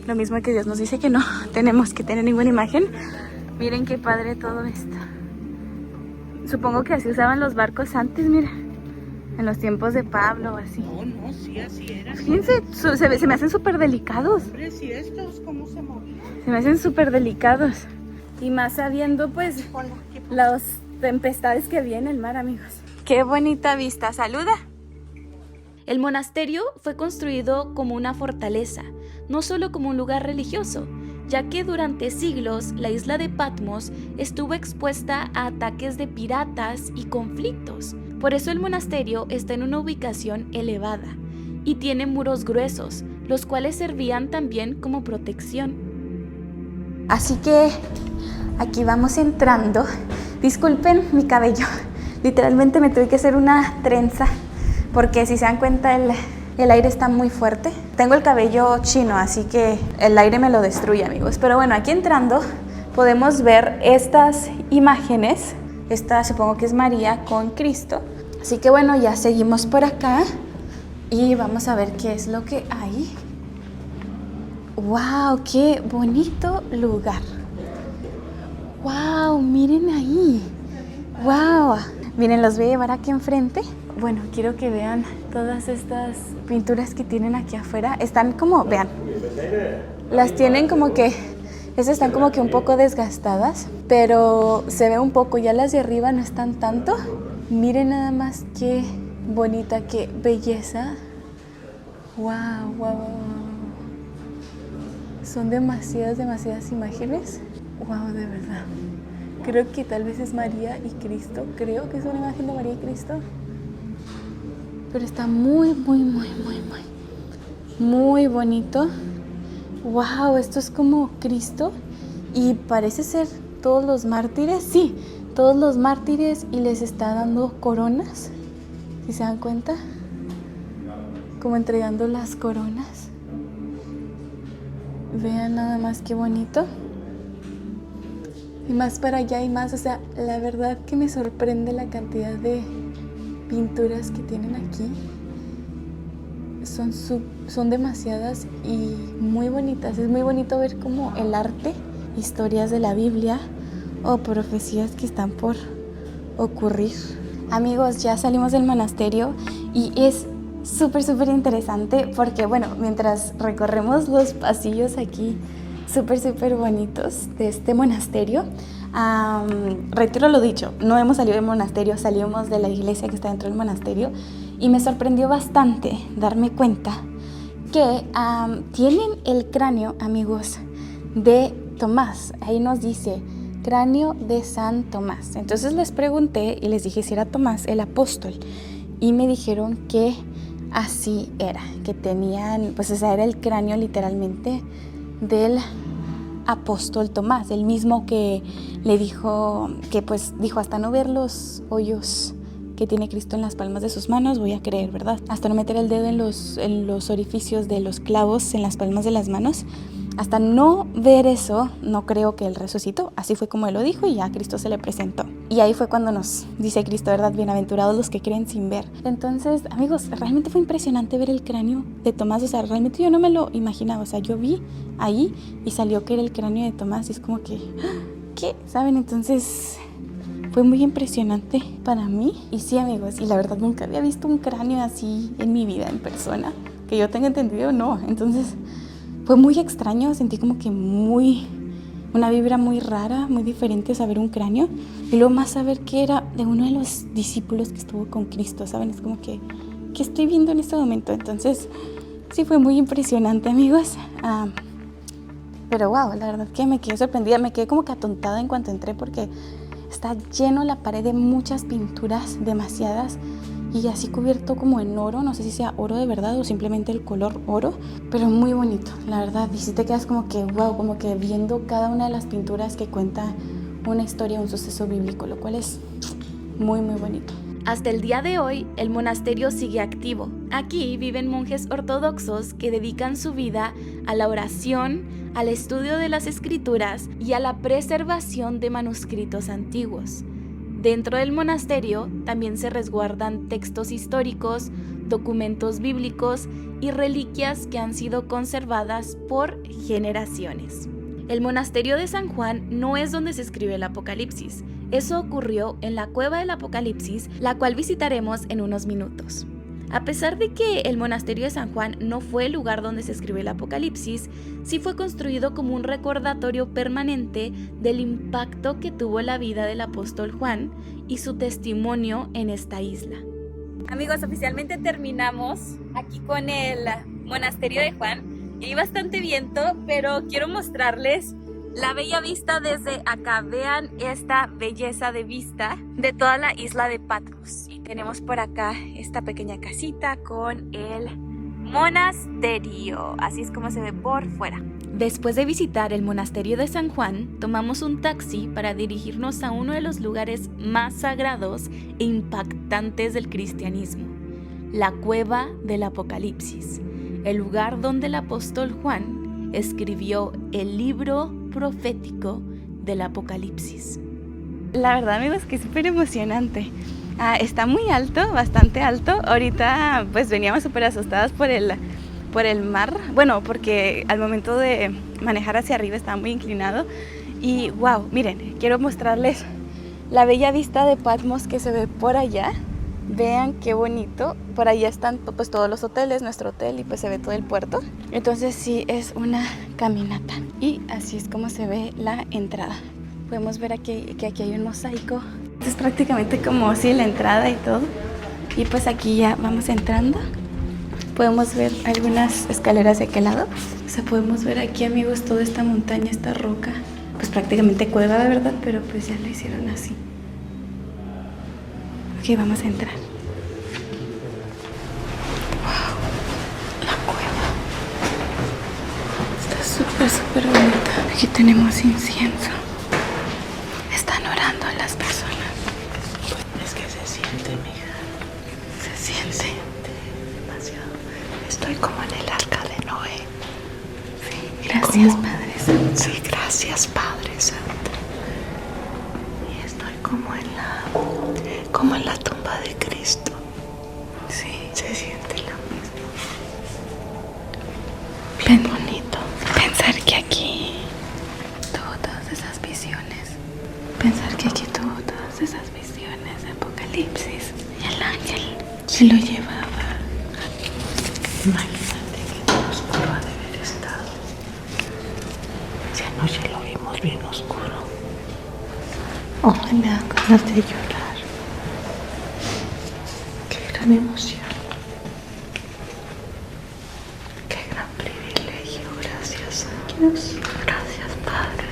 lo mismo que Dios nos dice que no tenemos que tener ninguna imagen. Miren qué padre todo esto. Supongo que así usaban los barcos antes, mira. En los tiempos de Pablo o así. No, sí, así era. Fíjense, se me hacen súper delicados. Hombre, si estos, ¿cómo se movían? Se me hacen súper delicados. Y más sabiendo, pues, las tempestades que había en el mar, amigos. Qué bonita vista. Saluda. El monasterio fue construido como una fortaleza, no solo como un lugar religioso, ya que durante siglos la isla de Patmos estuvo expuesta a ataques de piratas y conflictos. Por eso el monasterio está en una ubicación elevada y tiene muros gruesos, los cuales servían también como protección. Así que aquí vamos entrando. Disculpen mi cabello, literalmente me tuve que hacer una trenza porque si se dan cuenta el aire está muy fuerte. Tengo el cabello chino, así que el aire me lo destruye, amigos. Pero bueno, aquí entrando podemos ver estas imágenes. Esta supongo que es María con Cristo. Así que bueno, ya seguimos por acá y vamos a ver qué es lo que hay. ¡Wow! ¡Qué bonito lugar! ¡Wow! Miren ahí. ¡Wow! Miren, los voy a llevar aquí enfrente. Bueno, quiero que vean todas estas pinturas que tienen aquí afuera. Están como, vean, las tienen como que, estas están como que un poco desgastadas, pero se ve un poco, ya las de arriba no están tanto. Miren nada más qué bonita, qué belleza. ¡Wow! ¡Wow! Son demasiadas imágenes. ¡Wow! De verdad. Creo que tal vez es María y Cristo. Creo que es una imagen de María y Cristo. Pero está muy bonito. ¡Wow! Esto es como Cristo. Y parece ser todos los mártires. Sí, todos los mártires y les está dando coronas. ¿Sí se dan cuenta? Como entregando las coronas. Vean nada más qué bonito. Y más para allá y más, o sea, la verdad que me sorprende la cantidad de pinturas que tienen aquí. Son demasiadas y muy bonitas. Es muy bonito ver como el arte, historias de la Biblia o profecías que están por ocurrir. Amigos, ya salimos del monasterio y es súper interesante porque, bueno, mientras recorremos los pasillos aquí súper bonitos de este monasterio, reitero lo dicho, no hemos salido del monasterio, salimos de la iglesia que está dentro del monasterio y me sorprendió bastante darme cuenta que tienen el cráneo, amigos, de Tomás. Ahí nos dice cráneo de San Tomás. Entonces les pregunté y les dije si era Tomás el apóstol y me dijeron que así era, que tenían, pues ese era el cráneo literalmente del apóstol Tomás, el mismo que le dijo, que pues dijo, hasta no ver los hoyos que tiene Cristo en las palmas de sus manos, voy a creer, ¿verdad? Hasta no meter el dedo en los orificios de los clavos en las palmas de las manos, hasta no ver eso, no creo que Él resucitó. Así fue como Él lo dijo y ya Cristo se le presentó. Y ahí fue cuando nos dice Cristo, ¿verdad? Bienaventurados los que creen sin ver. Entonces, amigos, realmente fue impresionante ver el cráneo de Tomás. O sea, realmente yo no me lo imaginaba. O sea, yo vi ahí y salió que era el cráneo de Tomás y es como que, ¿qué? ¿Saben? Entonces fue muy impresionante para mí. Y sí, amigos, y la verdad nunca había visto un cráneo así en mi vida, en persona. Que yo tenga entendido, no. Entonces fue muy extraño, sentí como que una vibra muy rara, muy diferente saber un cráneo. Y luego más saber que era de uno de los discípulos que estuvo con Cristo, ¿saben? Es como que estoy viendo en este momento. Entonces sí fue muy impresionante, amigos. Pero wow, la verdad que me quedé sorprendida, me quedé como que atontada en cuanto entré porque está lleno la pared de muchas pinturas, demasiadas, y así cubierto como en oro, no sé si sea oro de verdad o simplemente el color oro, pero muy bonito, la verdad. Y si te quedas como que wow, como que viendo cada una de las pinturas que cuenta una historia, un suceso bíblico, lo cual es muy bonito. Hasta el día de hoy, el monasterio sigue activo. Aquí viven monjes ortodoxos que dedican su vida a la oración, al estudio de las escrituras y a la preservación de manuscritos antiguos. Dentro del monasterio también se resguardan textos históricos, documentos bíblicos y reliquias que han sido conservadas por generaciones. El monasterio de San Juan no es donde se escribe el Apocalipsis. Eso ocurrió en la cueva del Apocalipsis, la cual visitaremos en unos minutos. A pesar de que el monasterio de San Juan no fue el lugar donde se escribe el Apocalipsis, sí fue construido como un recordatorio permanente del impacto que tuvo la vida del apóstol Juan y su testimonio en esta isla. Amigos, oficialmente terminamos aquí con el monasterio de Juan. Y hay bastante viento, pero quiero mostrarles la bella vista desde acá. Vean esta belleza de vista de toda la isla de Patmos. Y tenemos por acá esta pequeña casita con el monasterio. Así es como se ve por fuera. Después de visitar el monasterio de San Juan, tomamos un taxi para dirigirnos a uno de los lugares más sagrados e impactantes del cristianismo, la cueva del Apocalipsis, el lugar donde el apóstol Juan escribió el libro profético del Apocalipsis. La verdad, amigos, que es súper emocionante. Está muy alto, bastante alto. Ahorita pues veníamos súper asustadas por el mar. Bueno, porque al momento de manejar hacia arriba estaba muy inclinado. Y wow, miren, quiero mostrarles la bella vista de Patmos que se ve por allá. Vean qué bonito. Por allá están pues todos los hoteles, nuestro hotel, y pues se ve todo el puerto. Entonces sí es una caminata. Y así es como se ve la entrada. Podemos ver que aquí hay un mosaico. Esto es prácticamente como si la entrada y todo. Y pues aquí ya vamos entrando. Podemos ver algunas escaleras de aquel lado. O sea, podemos ver aquí, amigos, toda esta montaña, esta roca. Pues prácticamente cueva, de verdad, pero pues ya lo hicieron así. Ok, vamos a entrar. Wow, la cueva. Está súper bonita. Aquí tenemos incienso. Están orando las personas. Es que se siente, mija. Se siente. Demasiado. Estoy como en el arca de Noé. Sí, gracias, Padre Santo. Sí, gracias, Padre Santo. Y estoy como en la tumba de Cristo. Sí, Se siente lo mismo. bien bonito. Pensar que aquí tuvo todas esas visiones. Pensar que aquí tuvo todas esas visiones de Apocalipsis. Apocalipsis. Y el ángel se lo llevaba. Imagínate que tan oscuro ha de haber estado. Si anoche lo vimos bien oscuro. Ay, me dan ganas de llorar. Qué gran emoción. Qué gran privilegio. Gracias a Dios. Gracias, Padre.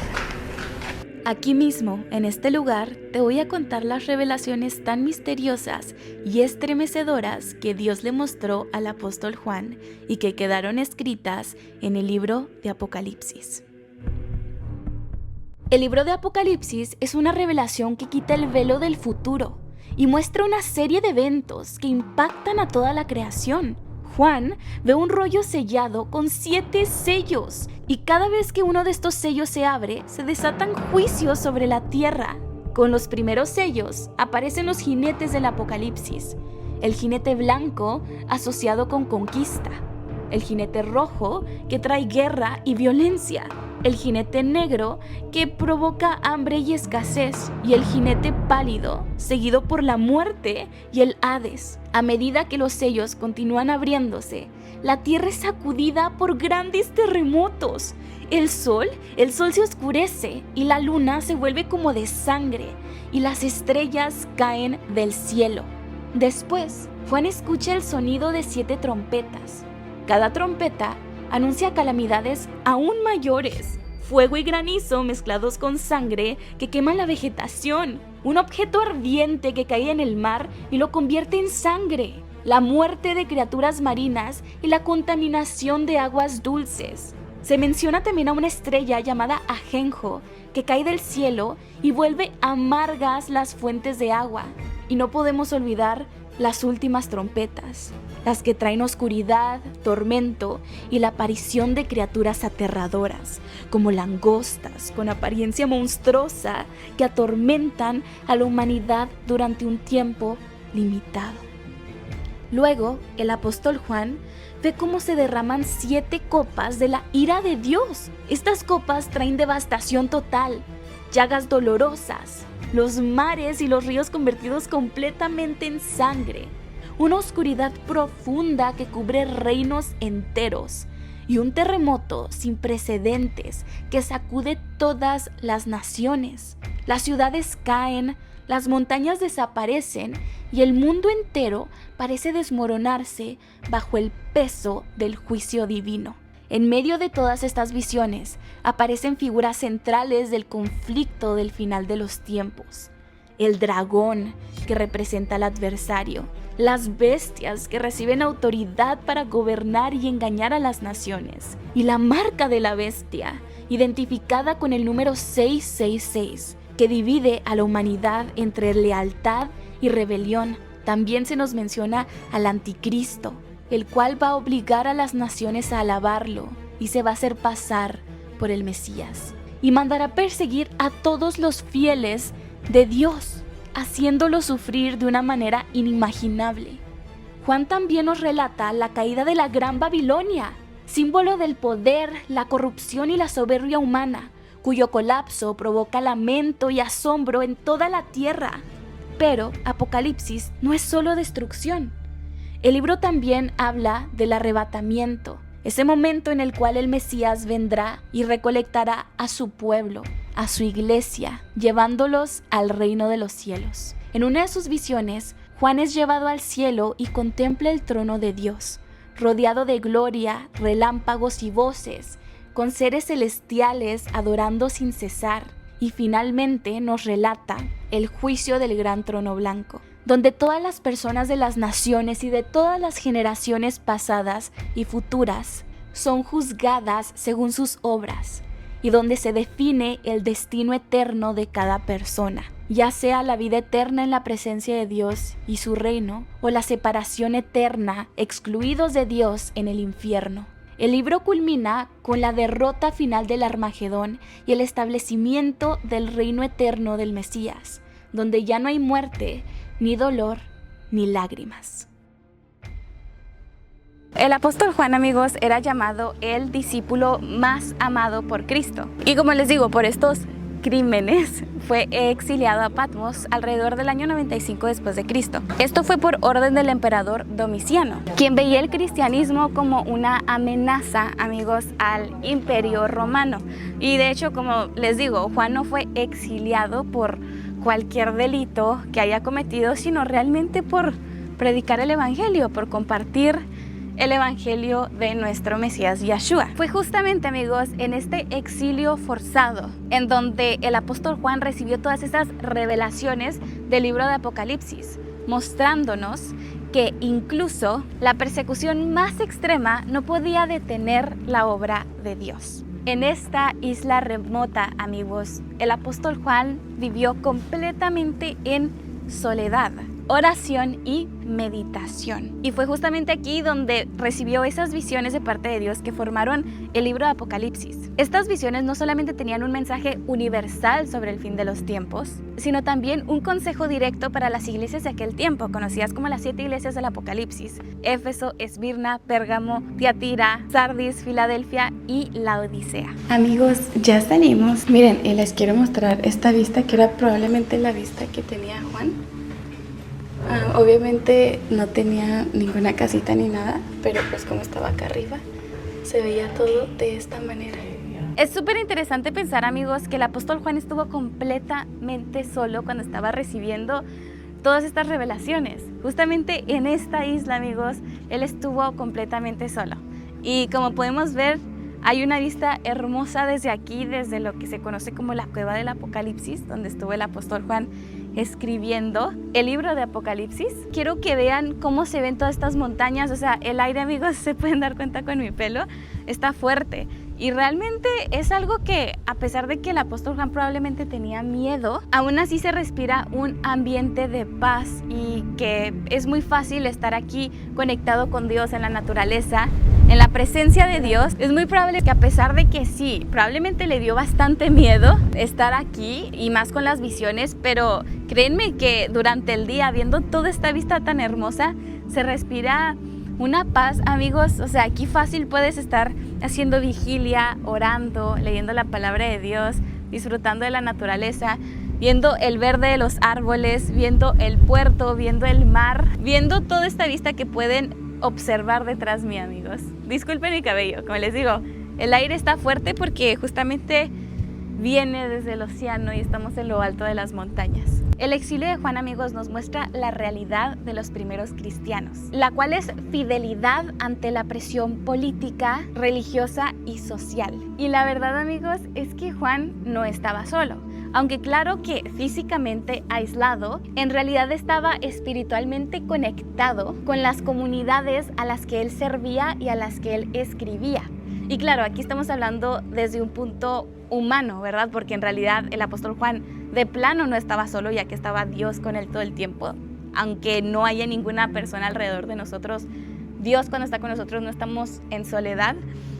Aquí mismo, en este lugar, te voy a contar las revelaciones tan misteriosas y estremecedoras que Dios le mostró al apóstol Juan y que quedaron escritas en el libro de Apocalipsis. El libro de Apocalipsis es una revelación que quita el velo del futuro y muestra una serie de eventos que impactan a toda la creación. Juan ve un rollo sellado con 7 sellos y cada vez que uno de estos sellos se abre, se desatan juicios sobre la tierra. Con los primeros sellos aparecen los jinetes del Apocalipsis. El jinete blanco asociado con conquista, el jinete rojo que trae guerra y violencia, el jinete negro que provoca hambre y escasez, y el jinete pálido, seguido por la muerte y el Hades. A medida que los sellos continúan abriéndose, la tierra es sacudida por grandes terremotos. El sol se oscurece y la luna se vuelve como de sangre y las estrellas caen del cielo. Después, Juan escucha el sonido de 7 trompetas. Cada trompeta anuncia calamidades aún mayores, fuego y granizo mezclados con sangre que queman la vegetación, un objeto ardiente que cae en el mar y lo convierte en sangre, la muerte de criaturas marinas y la contaminación de aguas dulces. Se menciona también a una estrella llamada Ajenjo que cae del cielo y vuelve amargas las fuentes de agua. Y no podemos olvidar las últimas trompetas, las que traen oscuridad, tormento y la aparición de criaturas aterradoras, como langostas con apariencia monstruosa que atormentan a la humanidad durante un tiempo limitado. Luego, el apóstol Juan ve cómo se derraman 7 copas de la ira de Dios. Estas copas traen devastación total, llagas dolorosas, los mares y los ríos convertidos completamente en sangre, una oscuridad profunda que cubre reinos enteros y un terremoto sin precedentes que sacude todas las naciones. Las ciudades caen, las montañas desaparecen y el mundo entero parece desmoronarse bajo el peso del juicio divino. En medio de todas estas visiones aparecen figuras centrales del conflicto del final de los tiempos. El dragón, que representa al adversario, las bestias que reciben autoridad para gobernar y engañar a las naciones, y la marca de la bestia, identificada con el número 666, que divide a la humanidad entre lealtad y rebelión. También se nos menciona al anticristo, el cual va a obligar a las naciones a alabarlo y se va a hacer pasar por el Mesías. Y mandará perseguir a todos los fieles de Dios, haciéndolos sufrir de una manera inimaginable. Juan también nos relata la caída de la Gran Babilonia, símbolo del poder, la corrupción y la soberbia humana, cuyo colapso provoca lamento y asombro en toda la tierra. Pero Apocalipsis no es solo destrucción. El libro también habla del arrebatamiento, ese momento en el cual el Mesías vendrá y recolectará a su pueblo, a su iglesia, llevándolos al reino de los cielos. En una de sus visiones, Juan es llevado al cielo y contempla el trono de Dios, rodeado de gloria, relámpagos y voces, con seres celestiales adorando sin cesar. Y finalmente nos relata el juicio del gran trono blanco, donde todas las personas de las naciones y de todas las generaciones pasadas y futuras son juzgadas según sus obras, y donde se define el destino eterno de cada persona, ya sea la vida eterna en la presencia de Dios y su reino, o la separación eterna, excluidos de Dios en el infierno. El libro culmina con la derrota final del Armagedón y el establecimiento del reino eterno del Mesías, donde ya no hay muerte, ni dolor, ni lágrimas. El apóstol Juan, amigos, era llamado el discípulo más amado por Cristo. Y como les digo, por estos crímenes, fue exiliado a Patmos alrededor del año 95 después de Cristo. Esto fue por orden del emperador Domiciano, quien veía el cristianismo como una amenaza, amigos, al imperio romano. Y de hecho, como les digo, Juan no fue exiliado por cualquier delito que haya cometido, sino realmente por predicar el evangelio, por compartir el evangelio de nuestro Mesías Yeshua. Fue justamente, amigos, en este exilio forzado en donde el apóstol Juan recibió todas esas revelaciones del libro de Apocalipsis, mostrándonos que incluso la persecución más extrema no podía detener la obra de Dios. En esta isla remota, amigos, el apóstol Juan vivió completamente en soledad, oración y meditación. Y fue justamente aquí donde recibió esas visiones de parte de Dios que formaron el libro de Apocalipsis. Estas visiones no solamente tenían un mensaje universal sobre el fin de los tiempos, sino también un consejo directo para las iglesias de aquel tiempo, conocidas como las 7 iglesias del Apocalipsis: Éfeso, Esmirna, Pérgamo, Tiatira, Sardis, Filadelfia y Laodicea. Amigos, ya salimos. Miren, y les quiero mostrar esta vista que era probablemente la vista que tenía Juan. Obviamente no tenía ninguna casita ni nada, pero pues como estaba acá arriba, se veía todo de esta manera. Es súper interesante pensar, amigos, que el apóstol Juan estuvo completamente solo cuando estaba recibiendo todas estas revelaciones. Justamente en esta isla, amigos, él estuvo completamente solo. Y como podemos ver, hay una vista hermosa desde aquí, desde lo que se conoce como la cueva del Apocalipsis, donde estuvo el apóstol Juan escribiendo el libro de Apocalipsis. Quiero que vean cómo se ven todas estas montañas. O sea, el aire, amigos, se pueden dar cuenta con mi pelo, está fuerte. Y realmente es algo que, a pesar de que el apóstol Juan probablemente tenía miedo, aún así se respira un ambiente de paz y que es muy fácil estar aquí conectado con Dios en la naturaleza, en la presencia de Dios. Es muy probable que, a pesar de que sí, probablemente le dio bastante miedo estar aquí y más con las visiones, pero créanme que durante el día, viendo toda esta vista tan hermosa, se respira una paz, amigos. O sea, aquí fácil puedes estar haciendo vigilia, orando, leyendo la palabra de Dios, disfrutando de la naturaleza, viendo el verde de los árboles, viendo el puerto, viendo el mar, viendo toda esta vista que pueden observar detrás mío, amigos. Disculpen mi cabello, como les digo, el aire está fuerte porque justamente viene desde el océano y estamos en lo alto de las montañas. El exilio de Juan, amigos, nos muestra la realidad de los primeros cristianos, la cual es fidelidad ante la presión política, religiosa y social. Y la verdad, amigos, es que Juan no estaba solo. Aunque claro que físicamente aislado, en realidad estaba espiritualmente conectado con las comunidades a las que él servía y a las que él escribía. Y claro, aquí estamos hablando desde un punto humano, ¿verdad? Porque en realidad el apóstol Juan de plano no estaba solo, ya que estaba Dios con él todo el tiempo. Aunque no haya ninguna persona alrededor de nosotros, Dios cuando está con nosotros no estamos en soledad,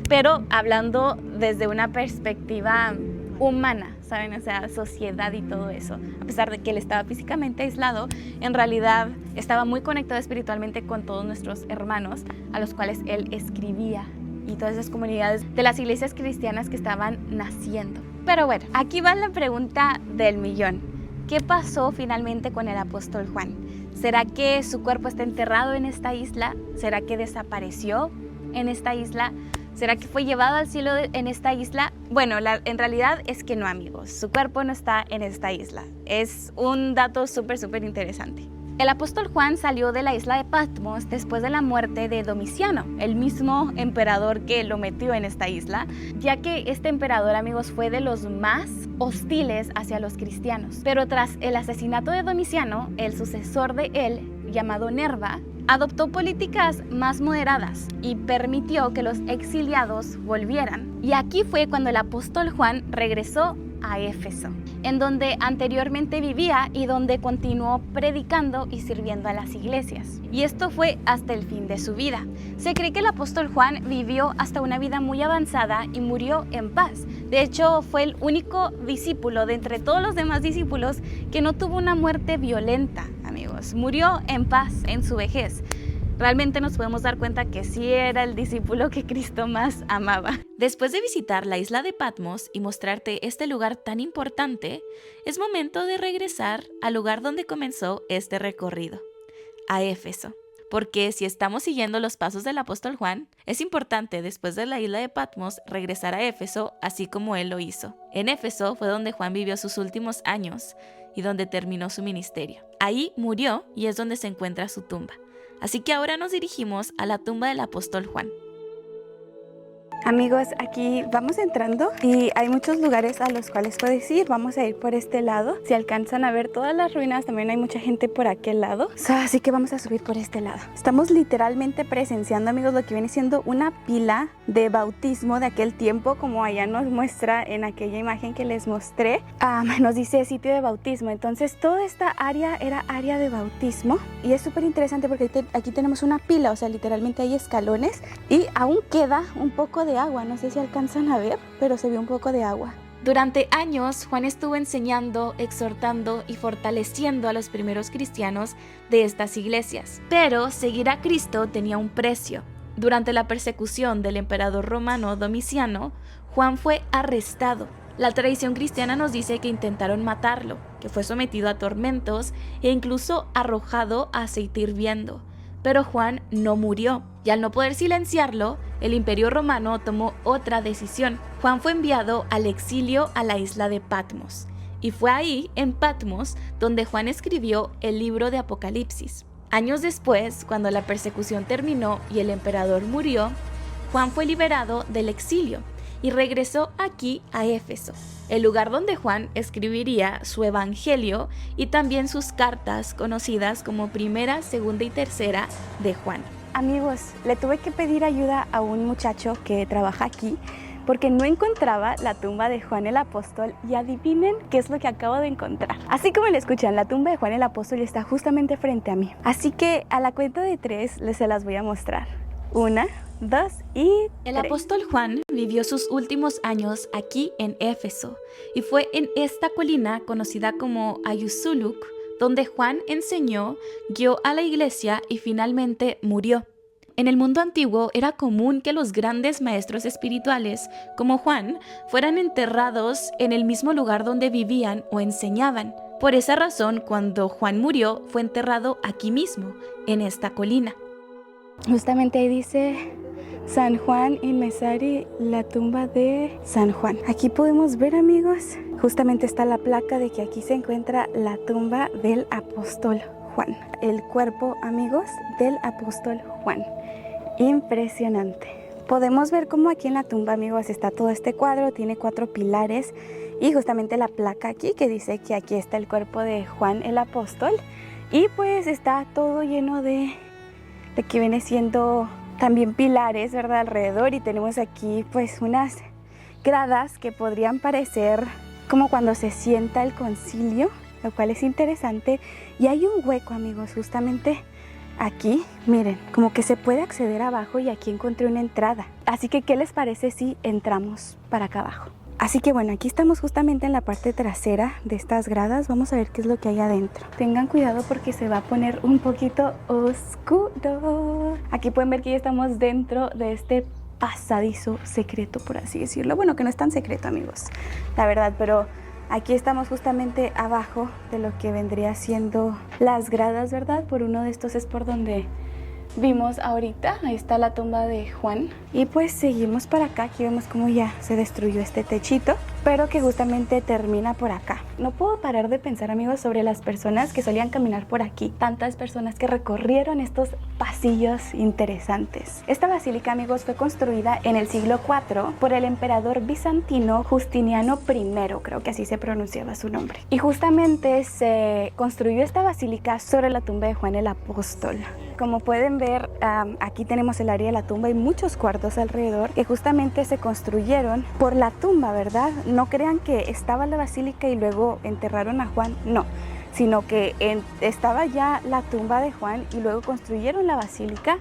pero hablando desde una perspectiva humana, ¿saben? O sea, sociedad y todo eso. A pesar de que él estaba físicamente aislado, en realidad estaba muy conectado espiritualmente con todos nuestros hermanos a los cuales él escribía y todas esas comunidades de las iglesias cristianas que estaban naciendo. Pero bueno, aquí va la pregunta del millón. ¿Qué pasó finalmente con el apóstol Juan? ¿Será que su cuerpo está enterrado en esta isla? ¿Será que desapareció en esta isla? ¿Será que fue llevado al cielo en esta isla? Bueno, en realidad es que no, amigos. Su cuerpo no está en esta isla. Es un dato súper interesante. El apóstol Juan salió de la isla de Patmos después de la muerte de Domiciano, el mismo emperador que lo metió en esta isla, ya que este emperador, amigos, fue de los más hostiles hacia los cristianos. Pero tras el asesinato de Domiciano, el sucesor de él, llamado Nerva, adoptó políticas más moderadas y permitió que los exiliados volvieran. Y aquí fue cuando el apóstol Juan regresó a Éfeso, en donde anteriormente vivía y donde continuó predicando y sirviendo a las iglesias. Y esto fue hasta el fin de su vida. Se cree que el apóstol Juan vivió hasta una vida muy avanzada y murió en paz. De hecho, fue el único discípulo de entre todos los demás discípulos que no tuvo una muerte violenta, amigos. Murió en paz en su vejez. realmente nos podemos dar cuenta que sí era el discípulo que Cristo más amaba. Después de visitar la isla de Patmos y mostrarte este lugar tan importante, es momento de regresar al lugar donde comenzó este recorrido, a Éfeso. Porque si estamos siguiendo los pasos del apóstol Juan, es importante después de la isla de Patmos regresar a Éfeso así como él lo hizo. En Éfeso fue donde Juan vivió sus últimos años y donde terminó su ministerio. Ahí murió y es donde se encuentra su tumba. Así que ahora nos dirigimos a la tumba del apóstol Juan. Amigos, aquí vamos entrando y hay muchos lugares a los cuales puedes ir. Vamos a ir por este lado. Si alcanzan a ver todas las ruinas, también hay mucha gente por aquel lado. Así que vamos a subir por este lado. Estamos literalmente presenciando, amigos, lo que viene siendo una pila de bautismo de aquel tiempo, como allá nos muestra en aquella imagen que les mostré. Nos dice sitio de bautismo. Entonces toda esta área era área de bautismo y es súper interesante porque aquí tenemos una pila, o sea, literalmente hay escalones y aún queda un poco de agua, no sé si alcanzan a ver, pero se ve un poco de agua. Durante años, Juan estuvo enseñando, exhortando y fortaleciendo a los primeros cristianos de estas iglesias. Pero seguir a Cristo tenía un precio. Durante la persecución del emperador romano Domiciano, Juan fue arrestado. La tradición cristiana nos dice que intentaron matarlo, que fue sometido a tormentos e incluso arrojado a aceite hirviendo. Pero Juan no murió, y al no poder silenciarlo, el Imperio Romano tomó otra decisión. Juan fue enviado al exilio a la isla de Patmos, y fue ahí, en Patmos, donde Juan escribió el libro de Apocalipsis. Años después, cuando la persecución terminó y el emperador murió, Juan fue liberado del exilio y regresó aquí a Éfeso, el lugar donde Juan escribiría su evangelio y también sus cartas conocidas como primera, segunda y tercera de Juan. Amigos, le tuve que pedir ayuda a un muchacho que trabaja aquí porque no encontraba la tumba de Juan el Apóstol y adivinen qué es lo que acabo de encontrar. Así como le escuchan, la tumba de Juan el Apóstol está justamente frente a mí. Así que a la cuenta de 3 se las voy a mostrar. 1, 2 y 3. El apóstol Juan vivió sus últimos años aquí en Éfeso y fue en esta colina conocida como Ayusuluk donde Juan enseñó, guió a la iglesia y finalmente murió. En el mundo antiguo era común que los grandes maestros espirituales, como Juan, fueran enterrados en el mismo lugar donde vivían o enseñaban. Por esa razón, cuando Juan murió, fue enterrado aquí mismo, en esta colina. Justamente ahí dice San Juan y Mesari, la tumba de San Juan. Aquí podemos ver, amigos, justamente está la placa de que aquí se encuentra la tumba del apóstol Juan. El cuerpo, amigos, del apóstol Juan. Impresionante. Podemos ver cómo aquí en la tumba, amigos, está todo este cuadro, tiene 4 pilares y justamente la placa aquí que dice que aquí está el cuerpo de Juan el apóstol y pues está todo lleno de que viene siendo también pilares, ¿verdad? Alrededor, y tenemos aquí pues unas gradas que podrían parecer como cuando se sienta el concilio, lo cual es interesante. Y hay un hueco, amigos, justamente aquí, miren, como que se puede acceder abajo y aquí encontré una entrada. Así que, ¿qué les parece si entramos para acá abajo? Así que bueno, aquí estamos justamente en la parte trasera de estas gradas. Vamos a ver qué es lo que hay adentro. Tengan cuidado porque se va a poner un poquito oscuro. Aquí pueden ver que ya estamos dentro de este pasadizo secreto, por así decirlo. Bueno, que no es tan secreto, amigos, la verdad, pero aquí estamos justamente abajo de lo que vendría siendo las gradas, ¿verdad? Por uno de estos es por donde vimos ahorita. Ahí está la tumba de Juan. Y pues seguimos para acá. Aquí vemos cómo ya se destruyó este techito, pero que justamente termina por acá. No puedo parar de pensar, amigos, sobre las personas que solían caminar por aquí. Tantas personas que recorrieron estos pasillos interesantes. Esta basílica, amigos, fue construida en el siglo IV por el emperador bizantino Justiniano I, creo que así se pronunciaba su nombre. Y justamente se construyó esta basílica sobre la tumba de Juan el Apóstol. Como pueden ver, aquí tenemos el área de la tumba y muchos cuartos alrededor que justamente se construyeron por la tumba, ¿verdad? No crean que estaba la basílica y luego enterraron a Juan, no, sino que estaba ya la tumba de Juan y luego construyeron la basílica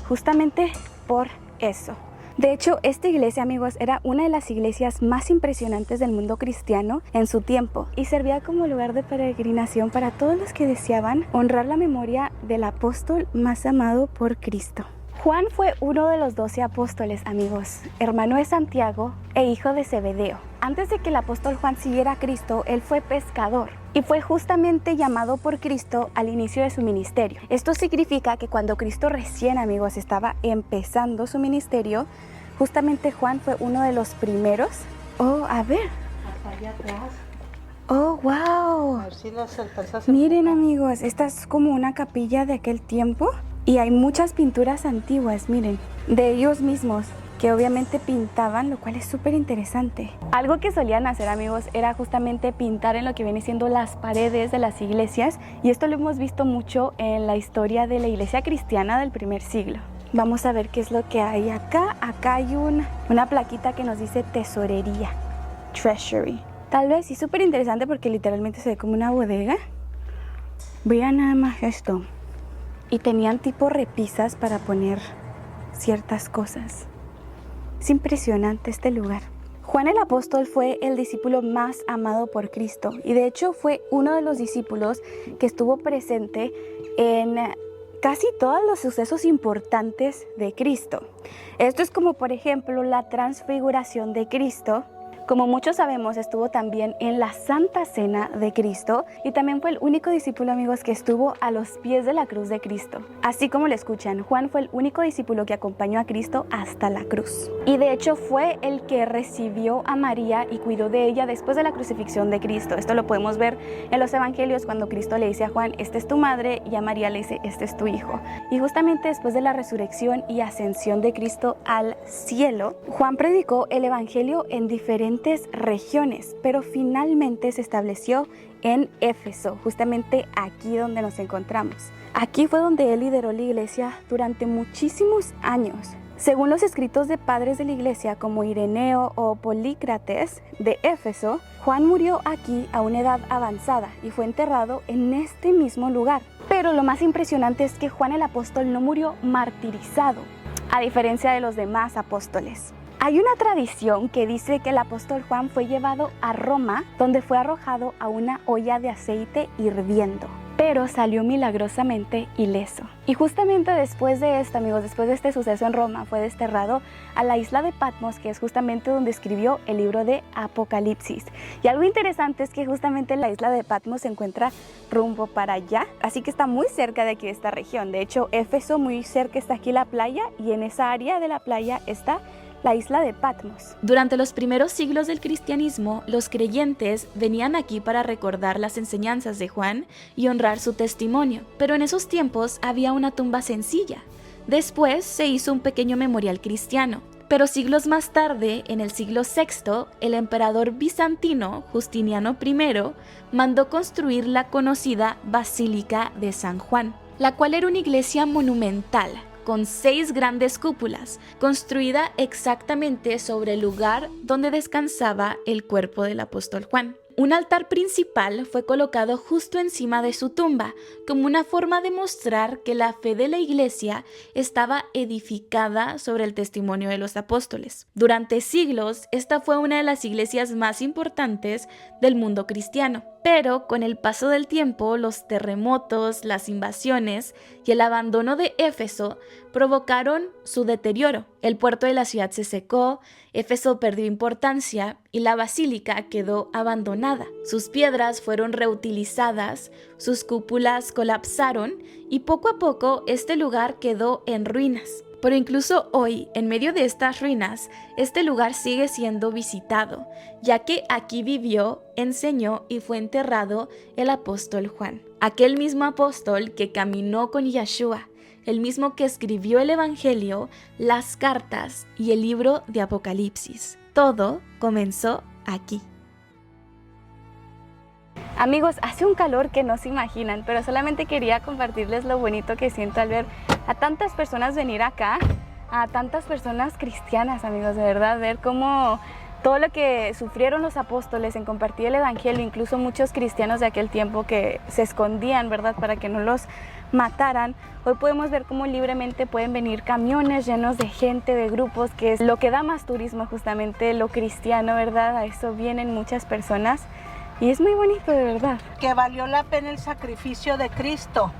justamente por eso. De hecho, esta iglesia, amigos, era una de las iglesias más impresionantes del mundo cristiano en su tiempo y servía como lugar de peregrinación para todos los que deseaban honrar la memoria del apóstol más amado por Cristo. Juan fue uno de los 12 apóstoles, amigos, hermano de Santiago e hijo de Zebedeo. Antes de que el apóstol Juan siguiera a Cristo, él fue pescador y fue justamente llamado por Cristo al inicio de su ministerio. Esto significa que cuando Cristo recién, amigos, estaba empezando su ministerio, justamente Juan fue uno de los primeros. Oh, a ver. Hasta allá atrás. Oh, wow. A ver si las alcanzas a Miren, enfocar. amigos, esta es como una capilla de aquel tiempo y hay muchas pinturas antiguas, miren, de ellos mismos, que obviamente pintaban, lo cual es súper interesante. Algo que solían hacer, amigos, era justamente pintar en lo que viene siendo las paredes de las iglesias, y esto lo hemos visto mucho en la historia de la iglesia cristiana del primer siglo. Vamos a ver qué es lo que hay acá. Acá hay una plaquita que nos dice tesorería, treasury. Tal vez sí, súper interesante porque literalmente se ve como una bodega. Vean nada más esto. Y tenían tipo repisas para poner ciertas cosas. Es impresionante este lugar. Juan el apóstol fue el discípulo más amado por Cristo y de hecho fue uno de los discípulos que estuvo presente en casi todos los sucesos importantes de Cristo. Esto es como por ejemplo la transfiguración de Cristo. Como muchos sabemos, estuvo también en la Santa Cena de Cristo y también fue el único discípulo, amigos, que estuvo a los pies de la cruz de Cristo. Así como lo escuchan, Juan fue el único discípulo que acompañó a Cristo hasta la cruz. Y de hecho fue el que recibió a María y cuidó de ella después de la crucifixión de Cristo. Esto lo podemos ver en los evangelios cuando Cristo le dice a Juan, esta es tu madre, y a María le dice, este es tu hijo. Y justamente después de la resurrección y ascensión de Cristo al cielo, Juan predicó el evangelio en diferentes regiones, pero finalmente se estableció en Éfeso, justamente aquí donde nos encontramos. Aquí fue donde él lideró la iglesia durante muchísimos años. Según los escritos de padres de la iglesia como Ireneo o Polícrates de Éfeso, Juan murió aquí a una edad avanzada y fue enterrado en este mismo lugar. Pero lo más impresionante es que Juan el apóstol no murió martirizado, a diferencia de los demás apóstoles. Hay una tradición que dice que el apóstol Juan fue llevado a Roma, donde fue arrojado a una olla de aceite hirviendo, pero salió milagrosamente ileso. Y justamente después de esto, amigos, después de este suceso en Roma, fue desterrado a la isla de Patmos, que es justamente donde escribió el libro de Apocalipsis. Y algo interesante es que justamente la isla de Patmos se encuentra rumbo para allá, así que está muy cerca de aquí de esta región. De hecho, Éfeso muy cerca está aquí la playa, y en esa área de la playa está la isla de Patmos. Durante los primeros siglos del cristianismo, los creyentes venían aquí para recordar las enseñanzas de Juan y honrar su testimonio, pero en esos tiempos había una tumba sencilla. Después se hizo un pequeño memorial cristiano, pero siglos más tarde, en el siglo VI, el emperador bizantino Justiniano I mandó construir la conocida Basílica de San Juan, la cual era una iglesia monumental, con 6 grandes cúpulas, construida exactamente sobre el lugar donde descansaba el cuerpo del apóstol Juan. Un altar principal fue colocado justo encima de su tumba, como una forma de mostrar que la fe de la iglesia estaba edificada sobre el testimonio de los apóstoles. Durante siglos, esta fue una de las iglesias más importantes del mundo cristiano. Pero con el paso del tiempo, los terremotos, las invasiones y el abandono de Éfeso provocaron su deterioro. El puerto de la ciudad se secó, Éfeso perdió importancia y la basílica quedó abandonada. Sus piedras fueron reutilizadas, sus cúpulas colapsaron y poco a poco este lugar quedó en ruinas. Pero incluso hoy, en medio de estas ruinas, este lugar sigue siendo visitado, ya que aquí vivió, enseñó y fue enterrado el apóstol Juan. Aquel mismo apóstol que caminó con Yeshua, el mismo que escribió el Evangelio, las cartas y el libro de Apocalipsis. Todo comenzó aquí. Amigos, hace un calor que no se imaginan, pero solamente quería compartirles lo bonito que siento al ver a tantas personas venir acá, a tantas personas cristianas, amigos, de verdad, ver cómo todo lo que sufrieron los apóstoles en compartir el evangelio, incluso muchos cristianos de aquel tiempo que se escondían, ¿verdad?, para que no los mataran, hoy podemos ver cómo libremente pueden venir camiones llenos de gente, de grupos, que es lo que da más turismo, justamente lo cristiano, ¿verdad? A eso vienen muchas personas y es muy bonito, de verdad. Que valió la pena el sacrificio de Cristo.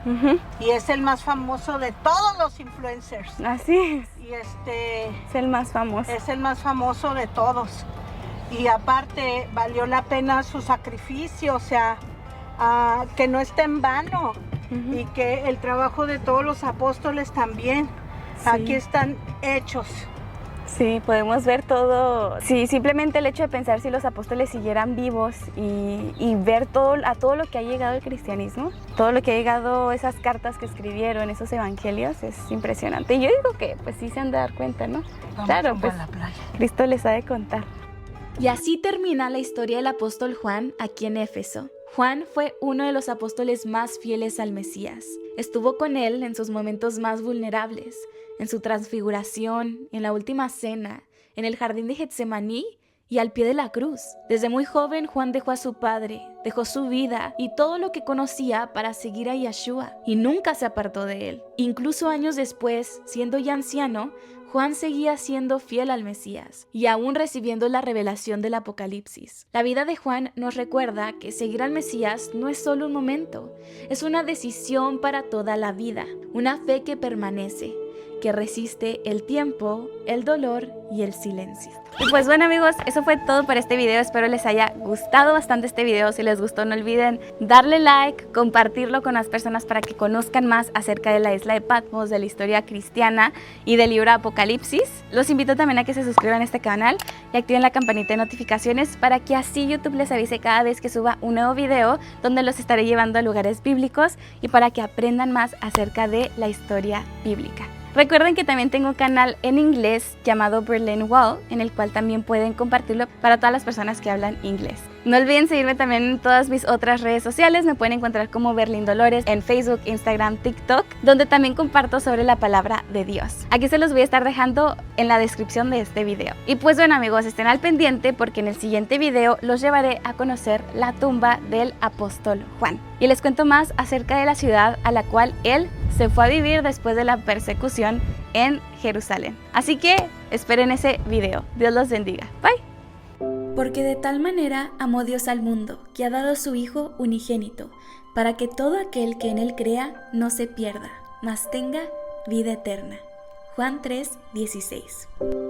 Y es el más famoso de todos los influencers. Así es. Y es el más famoso. Es el más famoso de todos. Y aparte valió la pena su sacrificio, o sea, que no esté en vano. Y que el trabajo de todos los apóstoles también. Sí. Aquí están hechos. Sí, podemos ver todo. Sí, simplemente el hecho de pensar si los apóstoles siguieran vivos y ver a todo lo que ha llegado el cristianismo, todo lo que ha llegado, esas cartas que escribieron, esos evangelios, es impresionante. Y yo digo que pues sí se han de dar cuenta, ¿no? Claro, pues a la playa. Cristo les ha de contar. Y así termina la historia del apóstol Juan aquí en Éfeso. Juan fue uno de los apóstoles más fieles al Mesías. Estuvo con él en sus momentos más vulnerables, en su transfiguración, en la última cena, en el jardín de Getsemaní y al pie de la cruz. Desde muy joven Juan dejó a su padre, dejó su vida y todo lo que conocía para seguir a Yeshua y nunca se apartó de él. Incluso años después, siendo ya anciano, Juan seguía siendo fiel al Mesías y aún recibiendo la revelación del Apocalipsis. La vida de Juan nos recuerda que seguir al Mesías no es solo un momento, es una decisión para toda la vida, una fe que permanece, que resiste el tiempo, el dolor y el silencio. Y pues bueno amigos, eso fue todo para este video. Espero les haya gustado bastante este video. Si les gustó no olviden darle like, compartirlo con las personas para que conozcan más acerca de la isla de Patmos, de la historia cristiana y del libro Apocalipsis. Los invito también a que se suscriban a este canal y activen la campanita de notificaciones para que así YouTube les avise cada vez que suba un nuevo video donde los estaré llevando a lugares bíblicos y para que aprendan más acerca de la historia bíblica. Recuerden que también tengo un canal en inglés llamado Berlin Wall, en el cual también pueden compartirlo para todas las personas que hablan inglés. No olviden seguirme también en todas mis otras redes sociales, me pueden encontrar como Berlin Dolores en Facebook, Instagram, TikTok, donde también comparto sobre la palabra de Dios. Aquí se los voy a estar dejando en la descripción de este video. Y pues bueno amigos, estén al pendiente porque en el siguiente video los llevaré a conocer la tumba del apóstol Juan. Y les cuento más acerca de la ciudad a la cual él se fue a vivir después de la persecución en Jerusalén. Así que esperen ese video. Dios los bendiga. Bye. Porque de tal manera amó Dios al mundo, que ha dado a su Hijo unigénito, para que todo aquel que en él crea no se pierda, mas tenga vida eterna. Juan 3:16.